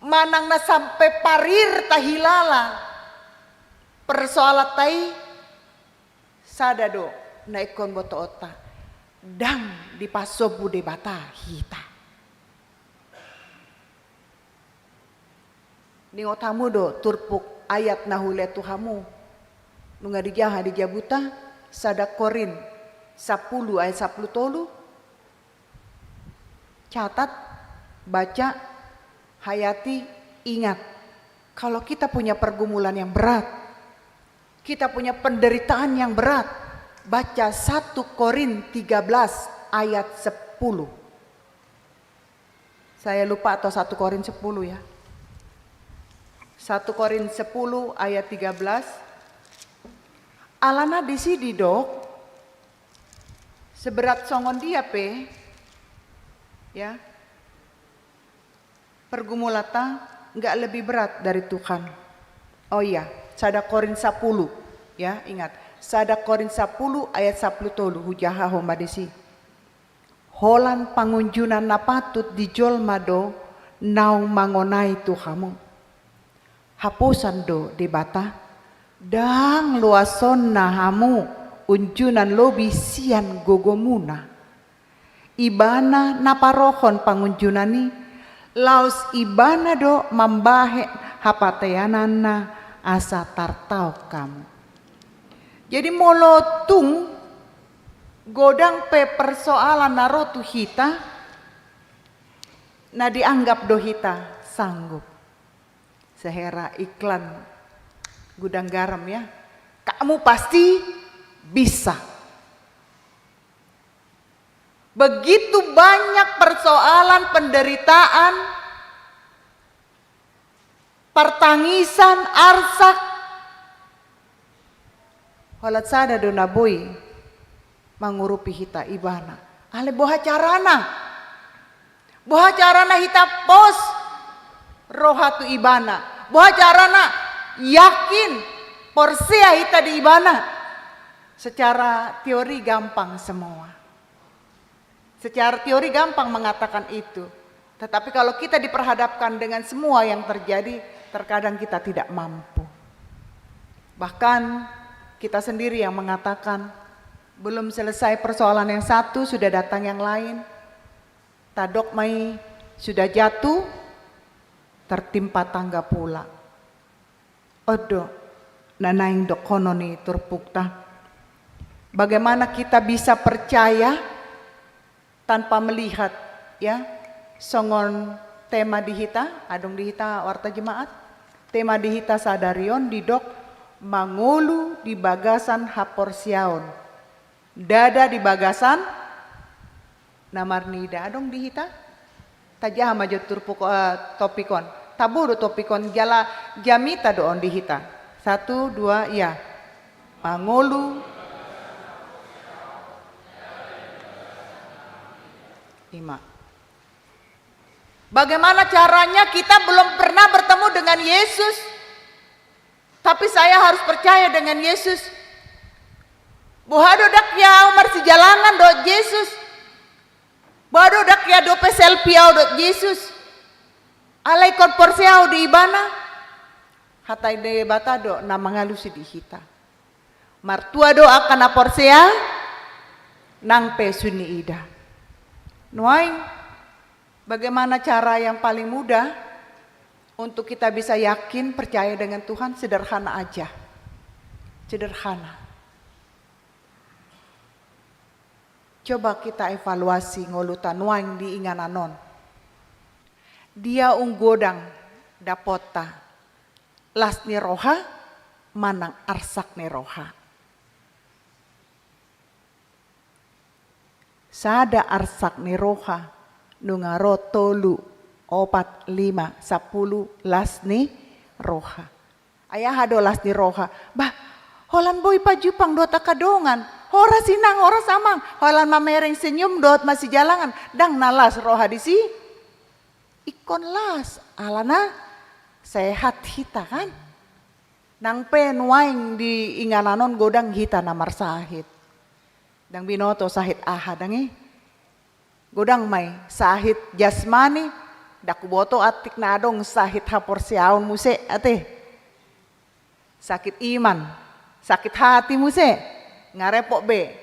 manang na sampai parir tahilala, persoalat tai sadado na ikon boto ota, dang di paso bude bata hita. Ningotamu do turpuk ayat nahule tuhamu. Nunga dijaha di jabuta sadak Korin 10 ayat 10 tolu. Catat, baca, hayati, ingat. Kalau kita punya pergumulan yang berat, kita punya penderitaan yang berat, baca 1 Korin 13 ayat 10. Saya lupa atau 1 Korin 10 ya. 1 Korin 10 ayat 13. Alana di sini dok, seberat songon dia pe, ya, pergumulata nggak lebih berat dari Tuhan. Oh iya, Sadak Korin 10, ya ingat, Sadak Korin 10 ayat 10 tolu hujaha homba desi. Holan pangunjunan napatut di jolmado nau mangonai Tuhamu. Hapusan do di bata. Dang luason nahamu unjunan lobi sian gogomuna. Ibana naparohon pangunjunani laus ibana do mambahe hapateanana asa tartau kamu. Jadi molotung godang pe persoalan narotu hita na dianggap do hita sanggup. Sehera iklan gudang garam ya, kamu pasti bisa. Begitu banyak persoalan, penderitaan, pertangisan, arsak. Holat sada do naboy mangurupi hita ibana. Ale boha carana hita pos rohatu ibana. Boha carana yakin porsia hita di ibana. Secara teori gampang semua. Secara teori gampang mengatakan itu. Tetapi kalau kita diperhadapkan dengan semua yang terjadi, terkadang kita tidak mampu. Bahkan kita sendiri yang mengatakan belum selesai persoalan yang satu sudah datang yang lain. Tadok mai sudah jatuh, tertimpa tangga pula. Odo nanaing dokono ni turpukta. Bagaimana kita bisa percaya tanpa melihat ya? Songon tema dihita, adong dihita warta jemaat. Tema dihita sadarion didok mangulu di bagasan haporsiaon. Dada di bagasan namarnida adong dihita. Tajah majo turpuk topikon. Taburu topikon jala jamita doon dihita. 1, 2, ya. Mangolu. 5. Bagaimana caranya? Kita belum pernah bertemu dengan Yesus. Tapi saya harus percaya dengan Yesus. Bohado dak ya umar si jalangan do Yesus. Bohado dak ya do selfie do Yesus. Alai kon porsiau di ibana. hatai de batado na mangalusi di hita. Martua do akan aporsea nang pesuni ida. Nuai, bagaimana cara yang paling mudah untuk kita bisa yakin percaya dengan Tuhan? Sederhana aja. Sederhana. Coba kita evaluasi ngolutan nuang di ingananon. Dia unggodang dapota las ni roha manang arsak ni roha. Sada arsak ni roha nungaro tolu 4, 5, 10 las ni roha. Ayah hado las ni roha. Bah, holan boy pa jupang dota kadongan. Hora sinang, hora samang. Holan mamereng senyum dot masih jalangan. Dang nalas roha di si. Ikon las. Alana sehat hita kan. Nang penuaing di ingananon godang hita namar sahit. Dang binoto sahit aha dangi. Godang may sahit jasmani. Daku boto atik na adong sahit hapor siaon muse ate. Sakit iman. Sakit hati muse. Ngarepok be.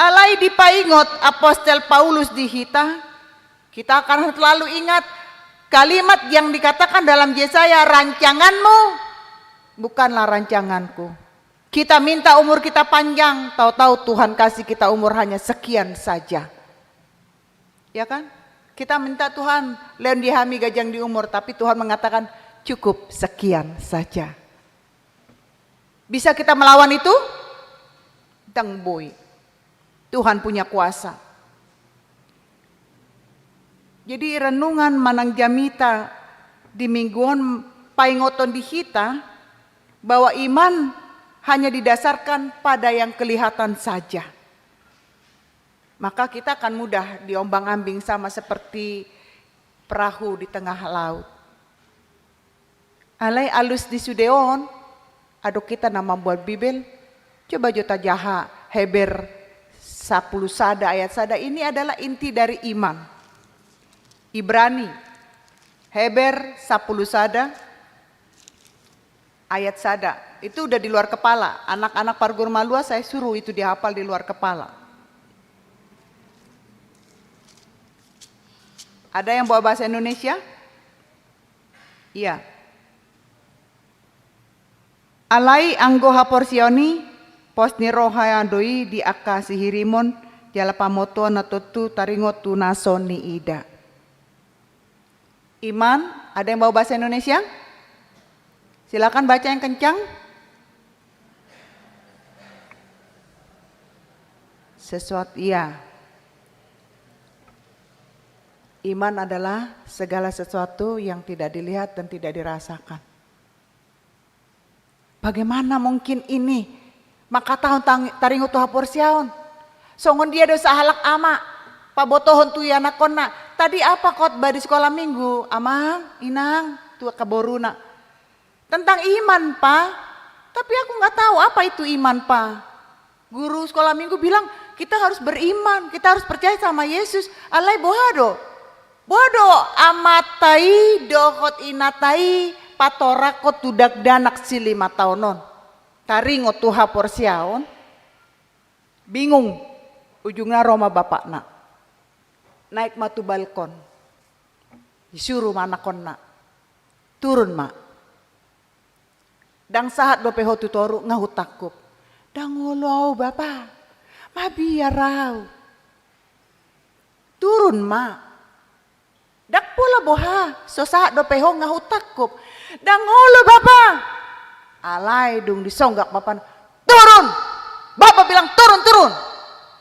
Alai dipaingot Apostel Paulus di hita. Kita akan selalu ingat kalimat yang dikatakan dalam Yesaya, rancanganmu bukanlah rancanganku. Kita minta umur kita panjang, tahu-tahu Tuhan kasih kita umur hanya sekian saja. Ya kan? Kita minta Tuhan leon dihami gajang di umur, tapi Tuhan mengatakan cukup sekian saja. Bisa kita melawan itu? Dang boy. Tuhan punya kuasa. Jadi renungan manang jamita di mingguan paingoton di hita bahwa iman hanya didasarkan pada yang kelihatan saja. Maka kita akan mudah diombang-ambing sama seperti perahu di tengah laut. Alai alus di sudeon, aduk kita nama buat Bibel, coba jota jaha Heber 10 sada ayat sada ini adalah inti dari iman. Ibrani, Heber 10 sada, ayat sada. Itu udah di luar kepala. Anak-anak Pargur Malua saya suruh itu dihafal di luar kepala. Ada yang bawa bahasa Indonesia? Iya. Alai anggo haporsioni posni roha andoi di aka sihirimon jala pamoto natotu taringotu nasoni ida. Iman, ada yang bawa bahasa Indonesia? Silakan baca yang kencang. Sesuatu, iya. Iman adalah segala sesuatu yang tidak dilihat dan tidak dirasakan. Bagaimana mungkin ini? Maka tahun taringu tuha porsiaon. Songon dia dosa halak ama. Pabotohon tu ya nakona. Tadi apa khotbah di sekolah minggu? Amang, inang, tua kaboruna. Tentang iman, Pak. Tapi aku nggak tahu apa itu iman, Pak. Guru sekolah minggu bilang kita harus beriman, kita harus percaya sama Yesus. Alai bohado. Bodo amatai dohot inatai patorakot tudak danak si 5 tahunon. Taringo tuha porsiaon. Bingung. Ujungnya Roma bapakna. Naik matu balkon. Disuruh manakon na. Turun mak. Dang sahat dopeho tutoru ngahu takut. Dang ngolo bapak. Mabiar rau. Turun mak. Dak pula boha. So sahat dopeho ngahu takut. Dang ngolo bapak. Alai dung disonggak bapak. Turun. Bapak bilang turun.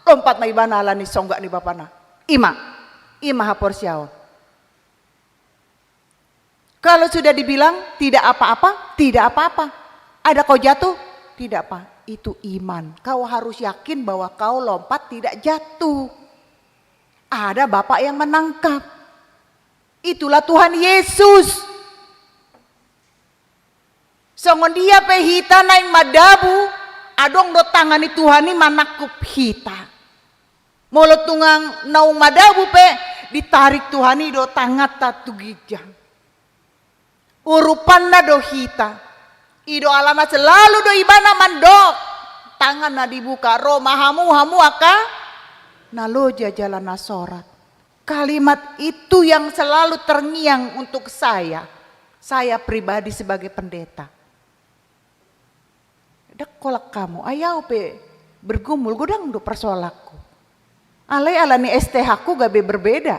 Lompat na ibana ala ni songgak ni bapak na. Ima haporsiaon. Kalau sudah dibilang tidak apa-apa, tidak apa-apa. Ada kau jatuh, tidak apa. Itu iman. Kau harus yakin bahwa kau lompat tidak jatuh. Ada Bapak yang menangkap. Itulah Tuhan Yesus. Songon dia pehita naik madabu, adong do tangani Tuhan ini manakup hita. Molo tungang naung madabu pe ditarik Tuhan ini do tangat tatu gijang. urupanna do hita. Ido alana selalu do ibana mandok. Tangan na dibuka, Roma hamu aka naloja jalan nasorat. Kalimat itu yang selalu terngiang untuk saya pribadi sebagai pendeta. Dak kolak kamu, ayau pe bergumul godang do persoalaku. Alai alani STH ku gabe berbeda.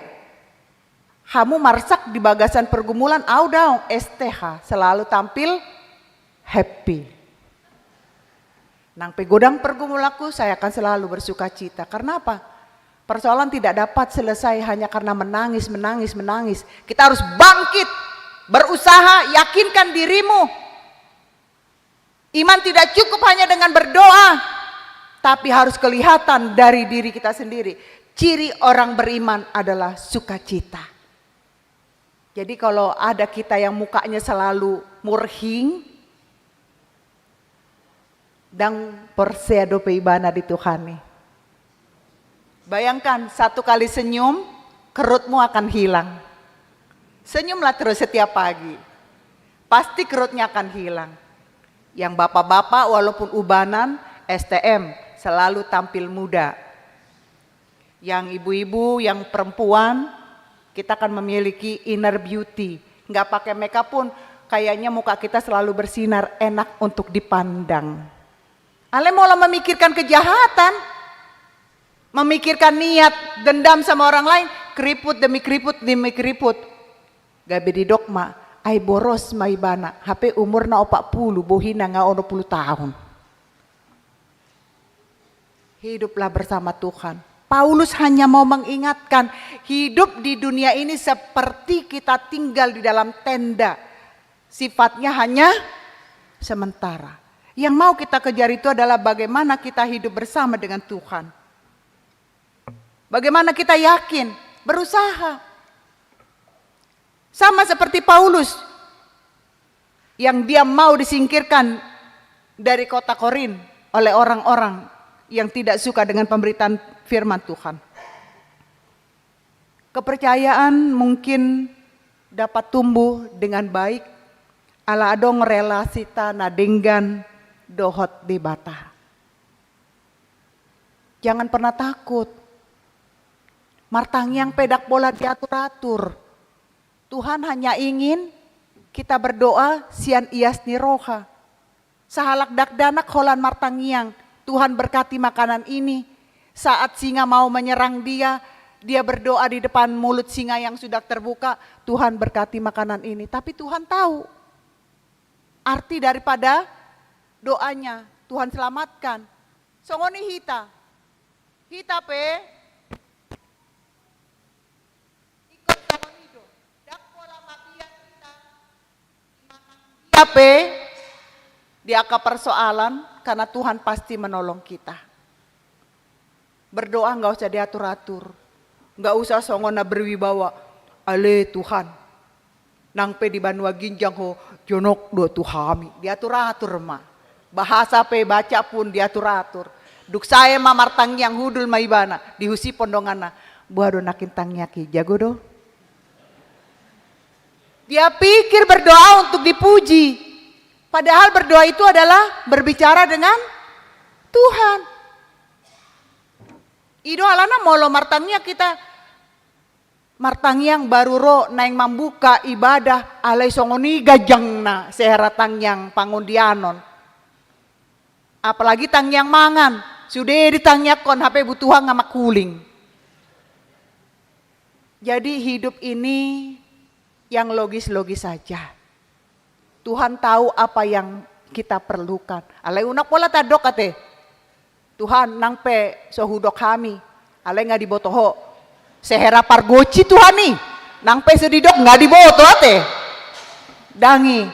Kamu marsak di bagasan pergumulan, au daung STH selalu tampil happy. Nang pegodang pergumulaku saya akan selalu bersuka cita. Karena apa? Persoalan tidak dapat selesai hanya karena menangis. Kita harus bangkit, berusaha, yakinkan dirimu. Iman tidak cukup hanya dengan berdoa, tapi harus kelihatan dari diri kita sendiri. Ciri orang beriman adalah sukacita. Jadi kalau ada kita yang mukanya selalu murhing, dan perseado peibana di Tuhan nih. Bayangkan satu kali senyum, kerutmu akan hilang. Senyumlah terus setiap pagi. Pasti kerutnya akan hilang. Yang bapak-bapak walaupun ubanan, STM selalu tampil muda. Yang ibu-ibu, yang perempuan, kita akan memiliki inner beauty. Nggak pakai makeup pun, kayaknya muka kita selalu bersinar, enak untuk dipandang. Ale mulai memikirkan kejahatan, memikirkan niat, dendam sama orang lain, keriput demi keriput. Gabe di dogma, ai boros maibana, HP umur na 40, bohina nga 20 tahun. Hiduplah bersama Tuhan. Paulus hanya mau mengingatkan, hidup di dunia ini seperti kita tinggal di dalam tenda. Sifatnya hanya sementara. Yang mau kita kejar itu adalah bagaimana kita hidup bersama dengan Tuhan. Bagaimana kita yakin, berusaha. Sama seperti Paulus yang dia mau disingkirkan dari kota Korin oleh orang-orang yang tidak suka dengan pemberitaan firman Tuhan. Kepercayaan mungkin dapat tumbuh dengan baik ala adong relasita nadenggan dohot di bata. Jangan pernah takut. Martang yang pedak bola diatur-atur. Tuhan hanya ingin kita berdoa sian ias niroha. Sahalak dakdanak holan martang yang Tuhan berkati makanan ini. Saat singa mau menyerang dia berdoa di depan mulut singa yang sudah terbuka. Tuhan berkati makanan ini. Tapi Tuhan tahu arti daripada doanya. Tuhan selamatkan. Songoni hita pe ikut songoni do. Dak pola makia kita hita pe diaka persoalan karena Tuhan pasti menolong kita. Berdoa nggak usah diatur-atur, nggak usah songona berwibawa. Ale Tuhan, nang pe di Banua Ginjang ho jonok do Tuhami diatur-atur mah. Bahasa pe baca pun diatur-atur. Duk saya mamartang yang hudul maibana dihusi pondongana. Buah do nakin tangyaki jago do. Dia pikir berdoa untuk dipuji. Padahal berdoa itu adalah berbicara dengan Tuhan. Ido alana molo martangnya kita martang yang baru ro naing membuka ibadah alai songoni gajangna seheratang yang pangundianon. Apalagi tang yang mangan, sudah ditangnya kon HP butuhan ngamak kuling. Jadi hidup ini yang logis-logis saja. Tuhan tahu apa yang kita perlukan. Alai unak pola tadok kate. Tuhan nang pe sohudok kami. Alai nggak dibotoho. Sehera pargoci Tuhan nih. Nang pe sedidok nggak diboto ate. Dangi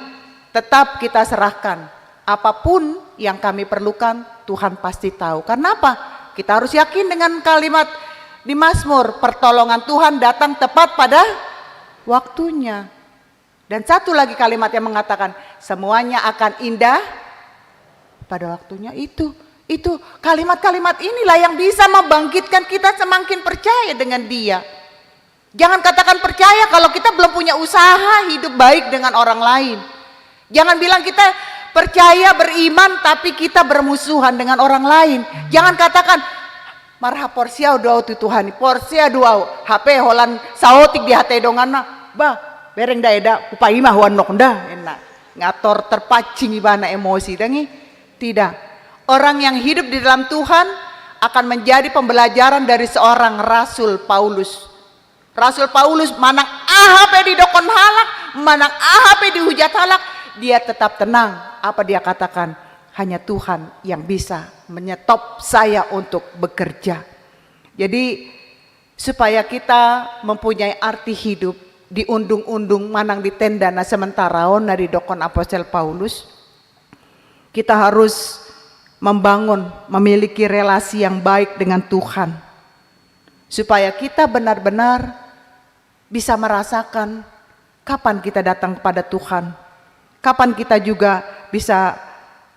tetap kita serahkan. Apapun yang kami perlukan Tuhan pasti tahu. Karena apa? Kita harus yakin dengan kalimat di Mazmur, pertolongan Tuhan datang tepat pada waktunya. Dan satu lagi kalimat yang mengatakan semuanya akan indah pada waktunya itu. Itu kalimat-kalimat inilah yang bisa membangkitkan kita semakin percaya dengan Dia. Jangan katakan percaya kalau kita belum punya usaha hidup baik dengan orang lain. Jangan bilang kita percaya beriman tapi kita bermusuhan dengan orang lain. Jangan katakan marha porsia doa tu Tuhan, porsia doa HP holan saotik di hati dongana. Bah, bereng daeda upaima huan nokda enak. Ngator terpancing ibana emosi dangi. Tidak. Orang yang hidup di dalam Tuhan akan menjadi pembelajaran dari seorang Rasul Paulus. Rasul Paulus manang ahape di dokon halak, manang ahape di hujat halak, dia tetap tenang. Apa dia katakan? Hanya Tuhan yang bisa menyetop saya untuk bekerja. Jadi supaya kita mempunyai arti hidup, diundung-undung manang di tenda na sementara dari dokon Apostel Paulus, kita harus membangun, memiliki relasi yang baik dengan Tuhan. Supaya kita benar-benar bisa merasakan kapan kita datang kepada Tuhan. Kapan kita juga bisa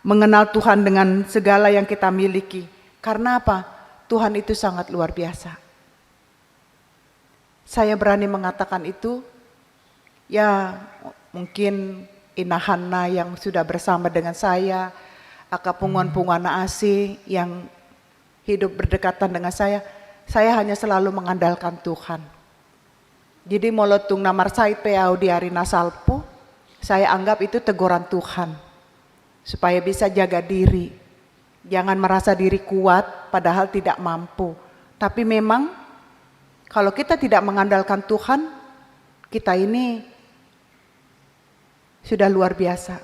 mengenal Tuhan dengan segala yang kita miliki. Karena apa? Tuhan itu sangat luar biasa. Saya berani mengatakan itu. Ya mungkin Inahana yang sudah bersama dengan saya, Akapungon-Pungana Asi yang hidup berdekatan dengan saya hanya selalu mengandalkan Tuhan. Jadi molotung namar saya peau di hari nasalpo, saya anggap itu teguran Tuhan. Supaya bisa jaga diri. Jangan merasa diri kuat padahal tidak mampu. Tapi memang kalau kita tidak mengandalkan Tuhan, kita ini sudah luar biasa.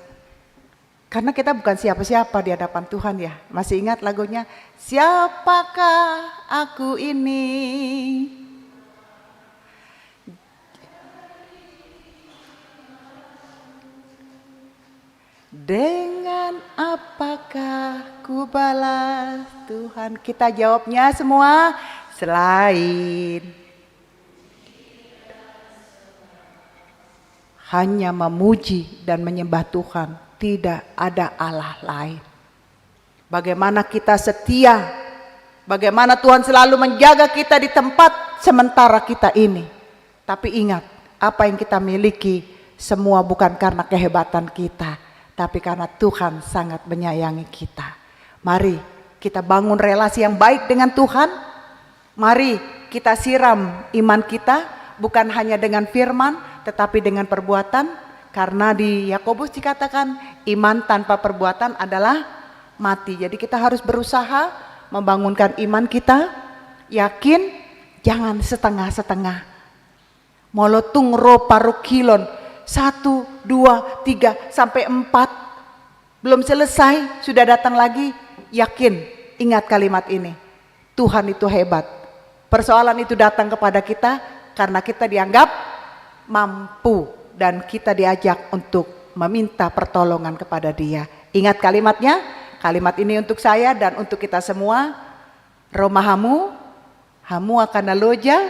Karena kita bukan siapa-siapa di hadapan Tuhan ya. Masih ingat lagunya? Siapakah aku ini? Dengan apakah ku balas Tuhan? Kita jawabnya semua selain hanya memuji dan menyembah Tuhan, tidak ada Allah lain. Bagaimana kita setia, bagaimana Tuhan selalu menjaga kita di tempat sementara kita ini. Tapi ingat, apa yang kita miliki semua bukan karena kehebatan kita, tapi karena Tuhan sangat menyayangi kita. Mari kita bangun relasi yang baik dengan Tuhan. Mari kita siram iman kita bukan hanya dengan firman tetapi dengan perbuatan. Karena di Yakobus dikatakan iman tanpa perbuatan adalah mati. Jadi kita harus berusaha membangunkan iman kita. Yakin, jangan setengah-setengah. Molotung ro parukilon 1, 2, 3 sampai 4 belum selesai sudah datang lagi. Yakin, ingat kalimat ini, Tuhan itu hebat. Persoalan itu datang kepada kita karena kita dianggap mampu dan kita diajak untuk meminta pertolongan kepada Dia. Ingat kalimatnya, kalimat ini untuk saya dan untuk kita semua. Romahamu hamu akan naloja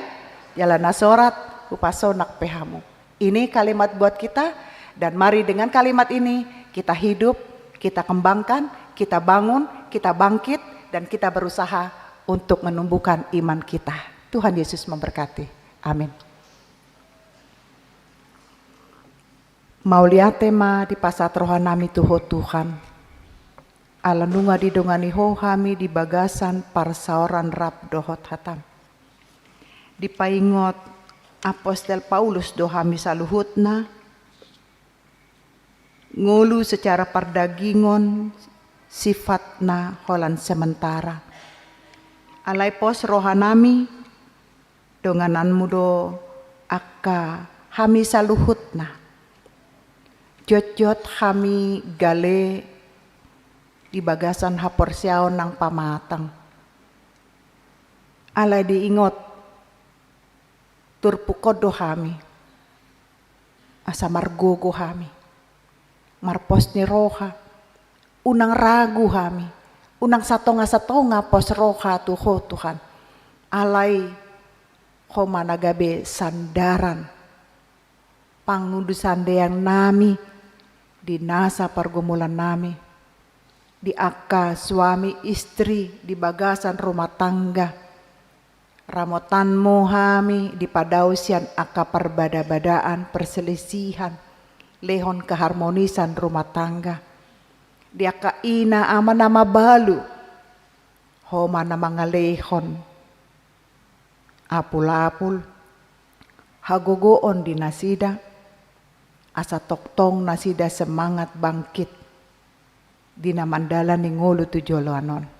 jalan nasorat upasonak pehamu. Ini kalimat buat kita, dan mari dengan kalimat ini kita hidup, kita kembangkan, kita bangun, kita bangkit, dan kita berusaha untuk menumbuhkan iman kita. Tuhan Yesus memberkati. Amin. Mauliate ma di pasat rohanami tuho Tuhan. Alanunga di dongani ho hami di bagasan parsaoran rap dohot hatam. Dipaingot Apostel Paulus dohami saluhutna ngulu secara perdagingon sifatna holan sementara. Alai pos rohanami donganan mudo akka hami saluhutna. Jot-jot hami gale di bagasan haporsiaon nang pamatang. Alai diingot turpukodo hami. Asa margogo hami. Marpos ni roha. Unang ragu hami. Unang satonga-satonga pos roha tuho Tuhan. Alai koma nagabe sandaran. Pangudusan deyang nami. Di nasa pergumulan nami. Di akka suami istri di bagasan rumah tangga. Ramotanmu hami dipadausian aka perbada-badaan perselisihan lehon keharmonisan rumah tangga. Dia ka ina ama nama balu homa nama ngalehon apul-apul hagogoon di nasida asa toktong nasida semangat bangkit di namandala ni ngulu tujoloanon.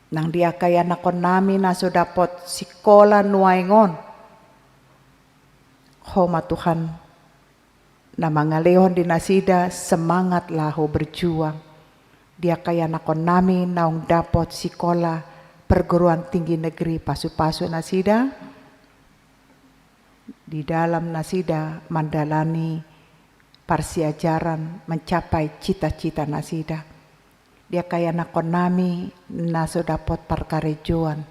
Nang dia kaya nakon nami na so dapot sikola nuaingon. Homa Tuhan na mga lehon di nasida semangat laho berjuang. Dia kaya nakon nami naung dapot sikola perguruan tinggi negeri pasu-pasu nasida. Di dalam nasida mandalani parsiajaran mencapai cita-cita nasida. Dia kaya nakon nami na so dapot parkarejoan.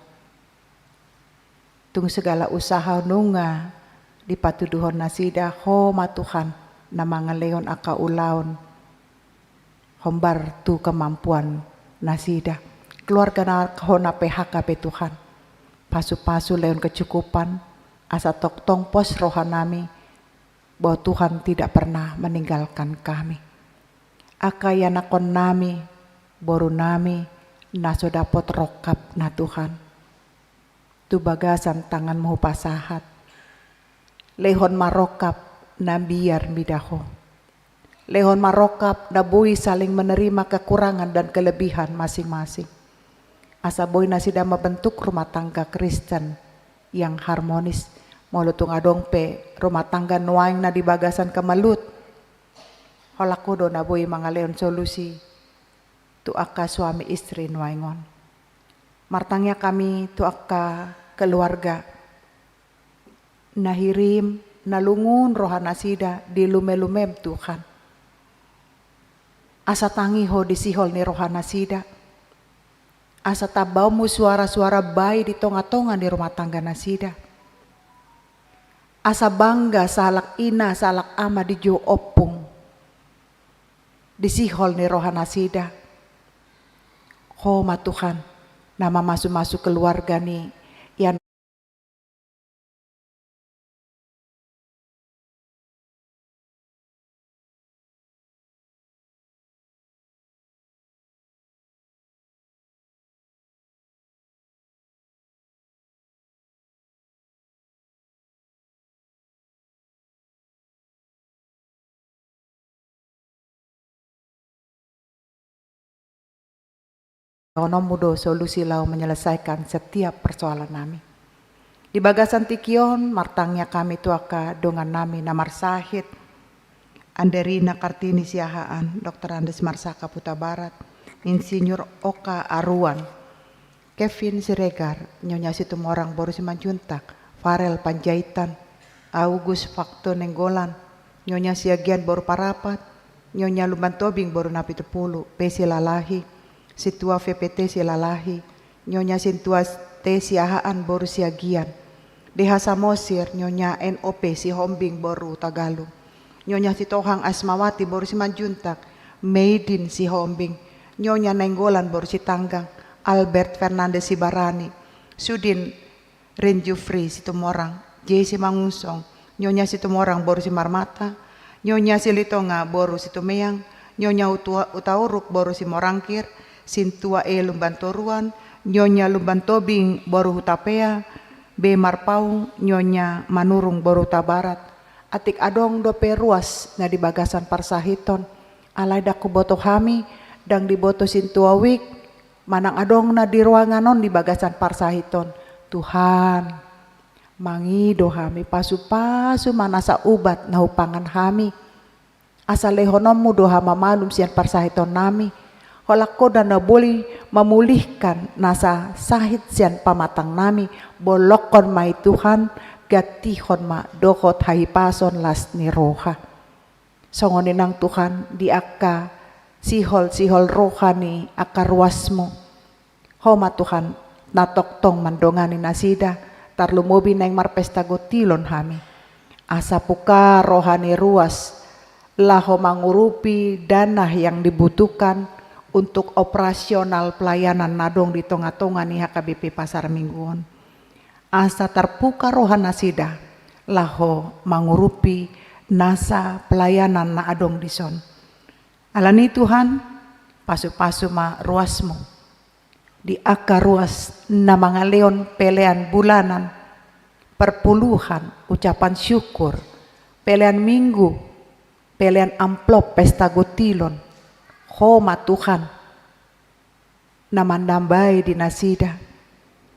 Tung segala usaha nunga di patuduhon nasida homa Tuhan na mga leon aka ulaon. Hombar tu kemampuan nasida. Keluarga na hona PHK pe Tuhan. Pasu-pasu leon kecukupan asa toktong pos rohanami bahwa Tuhan tidak pernah meninggalkan kami. Akaya nakon nami boru nami naso dapot rokap na Tuhan. Tu bagasan tanganmu pasahat. Lehon marokap na biar midaho. Lehon marokap na bui saling menerima kekurangan dan kelebihan masing-masing. Asa boy nasida membentuk rumah tangga Kristen yang harmonis. Molutung adong pe rumah tangga nuaing na di bagasan kemalut. Holakodo na boy mga leon solusi. Tu aka suami istri nuaingon. Martangnya kami tu aka keluarga. Nahirim nalungun rohana sida di lume-lumem Tuhan. Asa tangi ho disihol ni rohana sida. Asa tabaumu suara-suara bayi di tonga-tonga di rumah tangga nasida. Asa bangga salak ina salak ama di jo opung. Disihol ni rohana sida. Homa Tuhan, nama masuk-masuk keluarga nih yang ono mudo solusi lau menyelesaikan setiap persoalan nami. Di bagasan tikion martangnya kami tuaka dongan nami namar sahid. Anderina Kartini Siahaan, Dr. Andes Marsaka Puta Barat, Insinyur Oka Aruan, Kevin Siregar, Nyonya Situmorang Boru Simanjuntak, Farel Panjaitan, Augus Fakto Nenggolan, Nyonya Siagian Boru Parapat, Nyonya Lumban Tobing Boru Napi Tepulu, Pesi Lalahi, Situa VPT Silalahi, Nyonya Sintua T Siahaan Boru Siagian, DH Samosir, Nyonya NOP Si Hombing Boru Tagalog, Nyonya Sitohang Asmawati Boru Simanjuntak, Maidin Si Hombing, Nyonya Nenggolan Boru Sitanggang, Albert Fernandez Sibarani, Sudin Renjufri Situmorang, J.C. Mangusong, Nyonya Situmorang Boru Simarmata, Nyonya Silitonga Boru Situmeang, Nyonya Utauruk Boru Simorangkir, Sintua Lumban Toruan, Nyonya Lumban Tobing Boru Hutapea, B Marpaung, Nyonya Manurung Boru Tabarat, atik adong dope ruas na di bagasan parsahiton, alay daku boto hami, dang di boto Sintua Wik, manang adong na di ruanganon di bagasan parsahiton. Tuhan, mangido hami pasu-pasu manasa ubat na upangan hami, asa lehonomu doha mamalum sian parsahiton nami, holako dan boleh memulihkan nasa sahid sian pamatang nami, bolokon mai Tuhan, gatihon ma dokot haipason las ni roha. Songoninang Tuhan di akka sihol rohani akka ruasmu. Homa Tuhan natoktong mandongani nasida, tarlumobi naing marpesta gotilon hami. Asa puka rohani ruas, laho mangurupi dana yang dibutuhkan untuk operasional pelayanan nadong di tonga-tonga nih HKBP Pasar Mingguan. asa terpuka rohan nasida laho mangurupi nasa pelayanan na adong dison. Alani Tuhan, pasu-pasu ma ruasmu di akar ruas na mga leon pelean bulanan, perpuluhan, ucapan syukur, pelean minggu, pelean amplop pesta gotilon, homa Tuhan, na mandambai di nasida,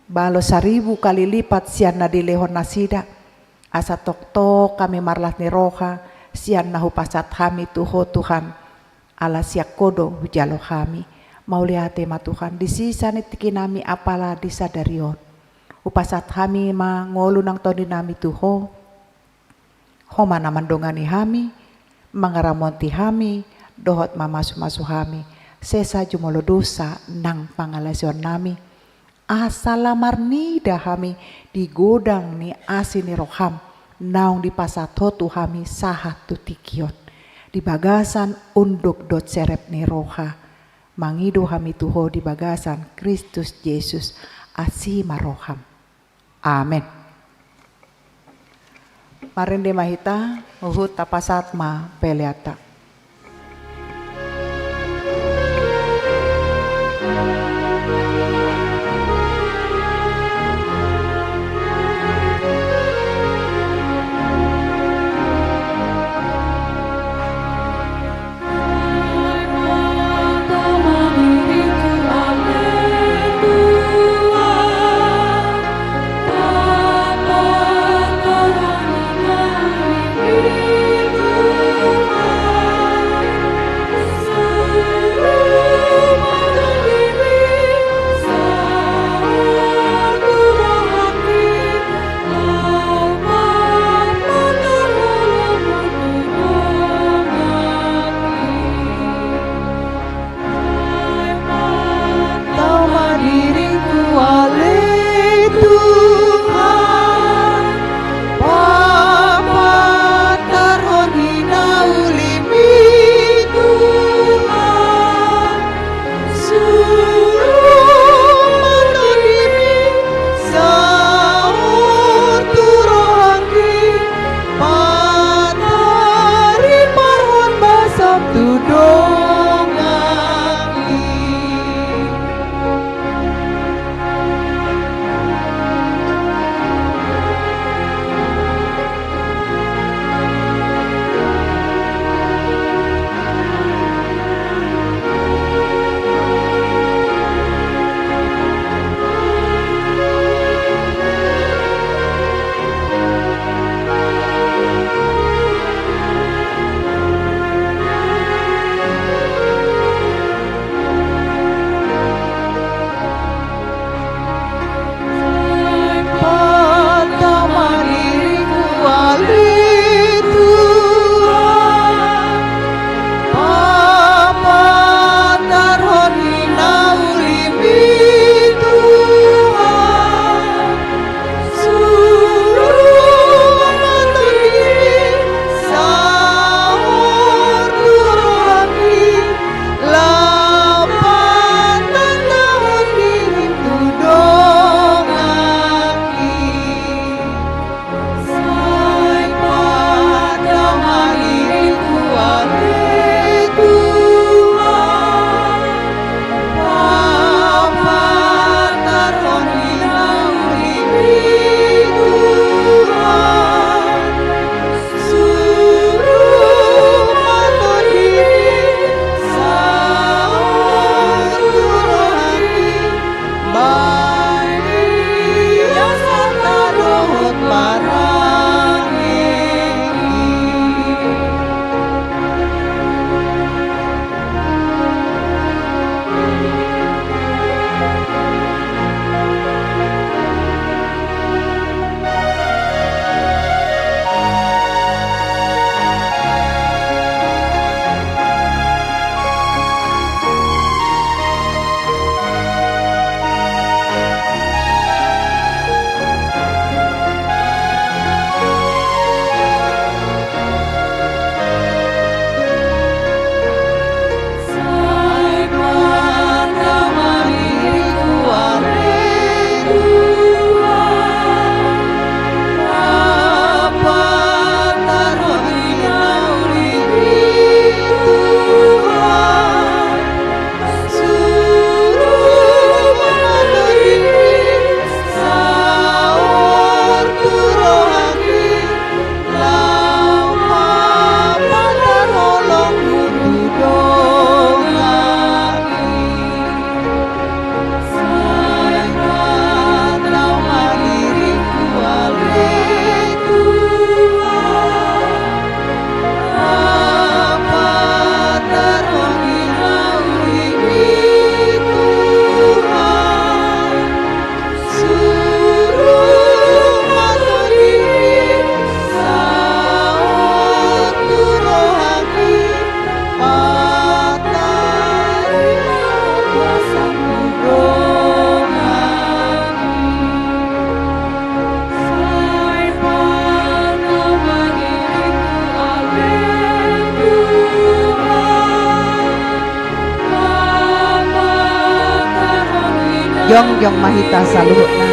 balo 1000 kali lipat sian na dilehon nasida, asa tokto kami marlas ni roha, sian na hupasat kami tuho Tuhan, ala siak kodo hujalo kami, mauliate ma Tuhan, di sisa nitiki nami apala disadarion, upasat kami mangolu ng toni nami tuho, homa naman dongani kami, mangaramonti kami, dohot mamasu-masu kami, sesa jumolo dosa nang pangalasyon nami, asalamar nida kami di godang ni asin ni roham, naung di pasatotu kami sahat tutikiot, di bagasan unduk dot serep ni roha, mangido kami tuho di bagasan Kristus Yesus asima roham. Amen. Marinde mahita, uhut tapasat ma peleata. Bapa, jong mahita saluhutna.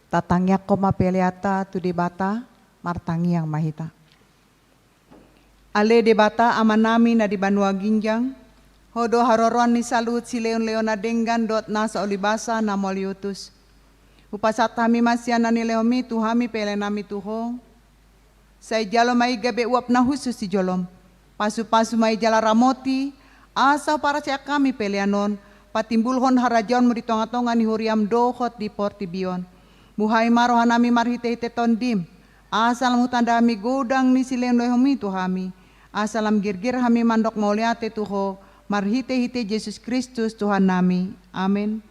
Tatangya koma peliata tu debata martangi yang mahita. Ale debata amanami na di Banua Ginjang, hodo haroron ni salut si leon-leona denggan dot nasa olibasa na moliutus. Upasat hami masyana ni leomi tu hami pelenami tuho. Say jalo mai gabe uap na husus si jolom. Pasu-pasu mai jala ramoti, asa para siya kami peleanon, patimbulhon harajon mo di tonga-tonga ni huriam dohot di portibion. Muhay marohan nami marhite-hite tondim. Asalam hutanda hami godang ni silen lohomi tu hami. Asalam girgir hami mandok mauliate tuho. Marhite-hite Yesus Kristus Tuhan nami. Amin.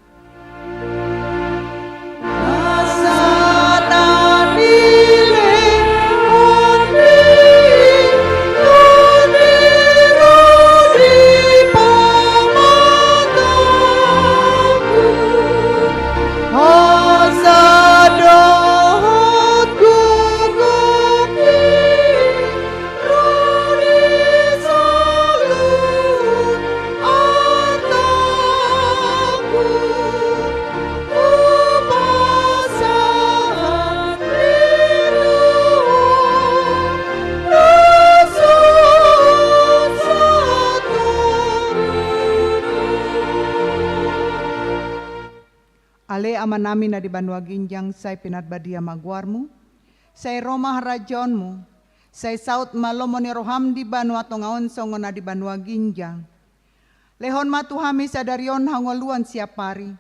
Ale aman namin na di Banua Ginjang say pinadbadia magwarmu, say Roma harajonmu, say saut malomo ni roham di Banua tongaon songo na di Banua Ginjang. Lehon matuhami sa darion hangoluan siapari,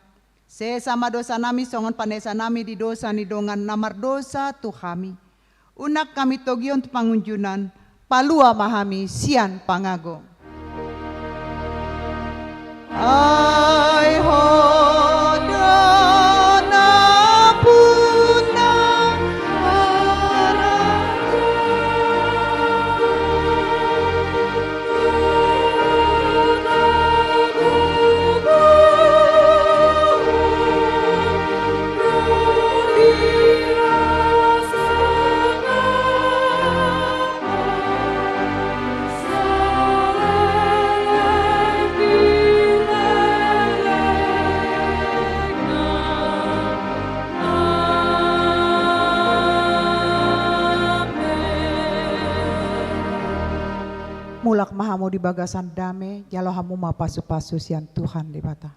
say sama dosa nami songon panesa nami di dosa ni dongan namar dosa tuhami. Unak kami togion tu pangunjunan, palua mahami sian pangago. Ay ho. Mulak mahamu di bagasan dame, jalo hamu mapasu-pasu sian Tuhan di bata.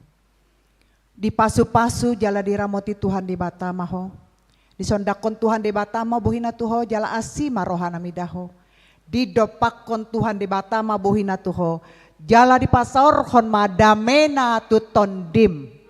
Di pasu-pasu jala diramoti Tuhan di bata maho. Di sondakon Tuhan di bata ma bohina tuho jala asima rohana midaho. Di dopakon Tuhan di bata ma bohina tuho jala di pasor hon madamena tutondim.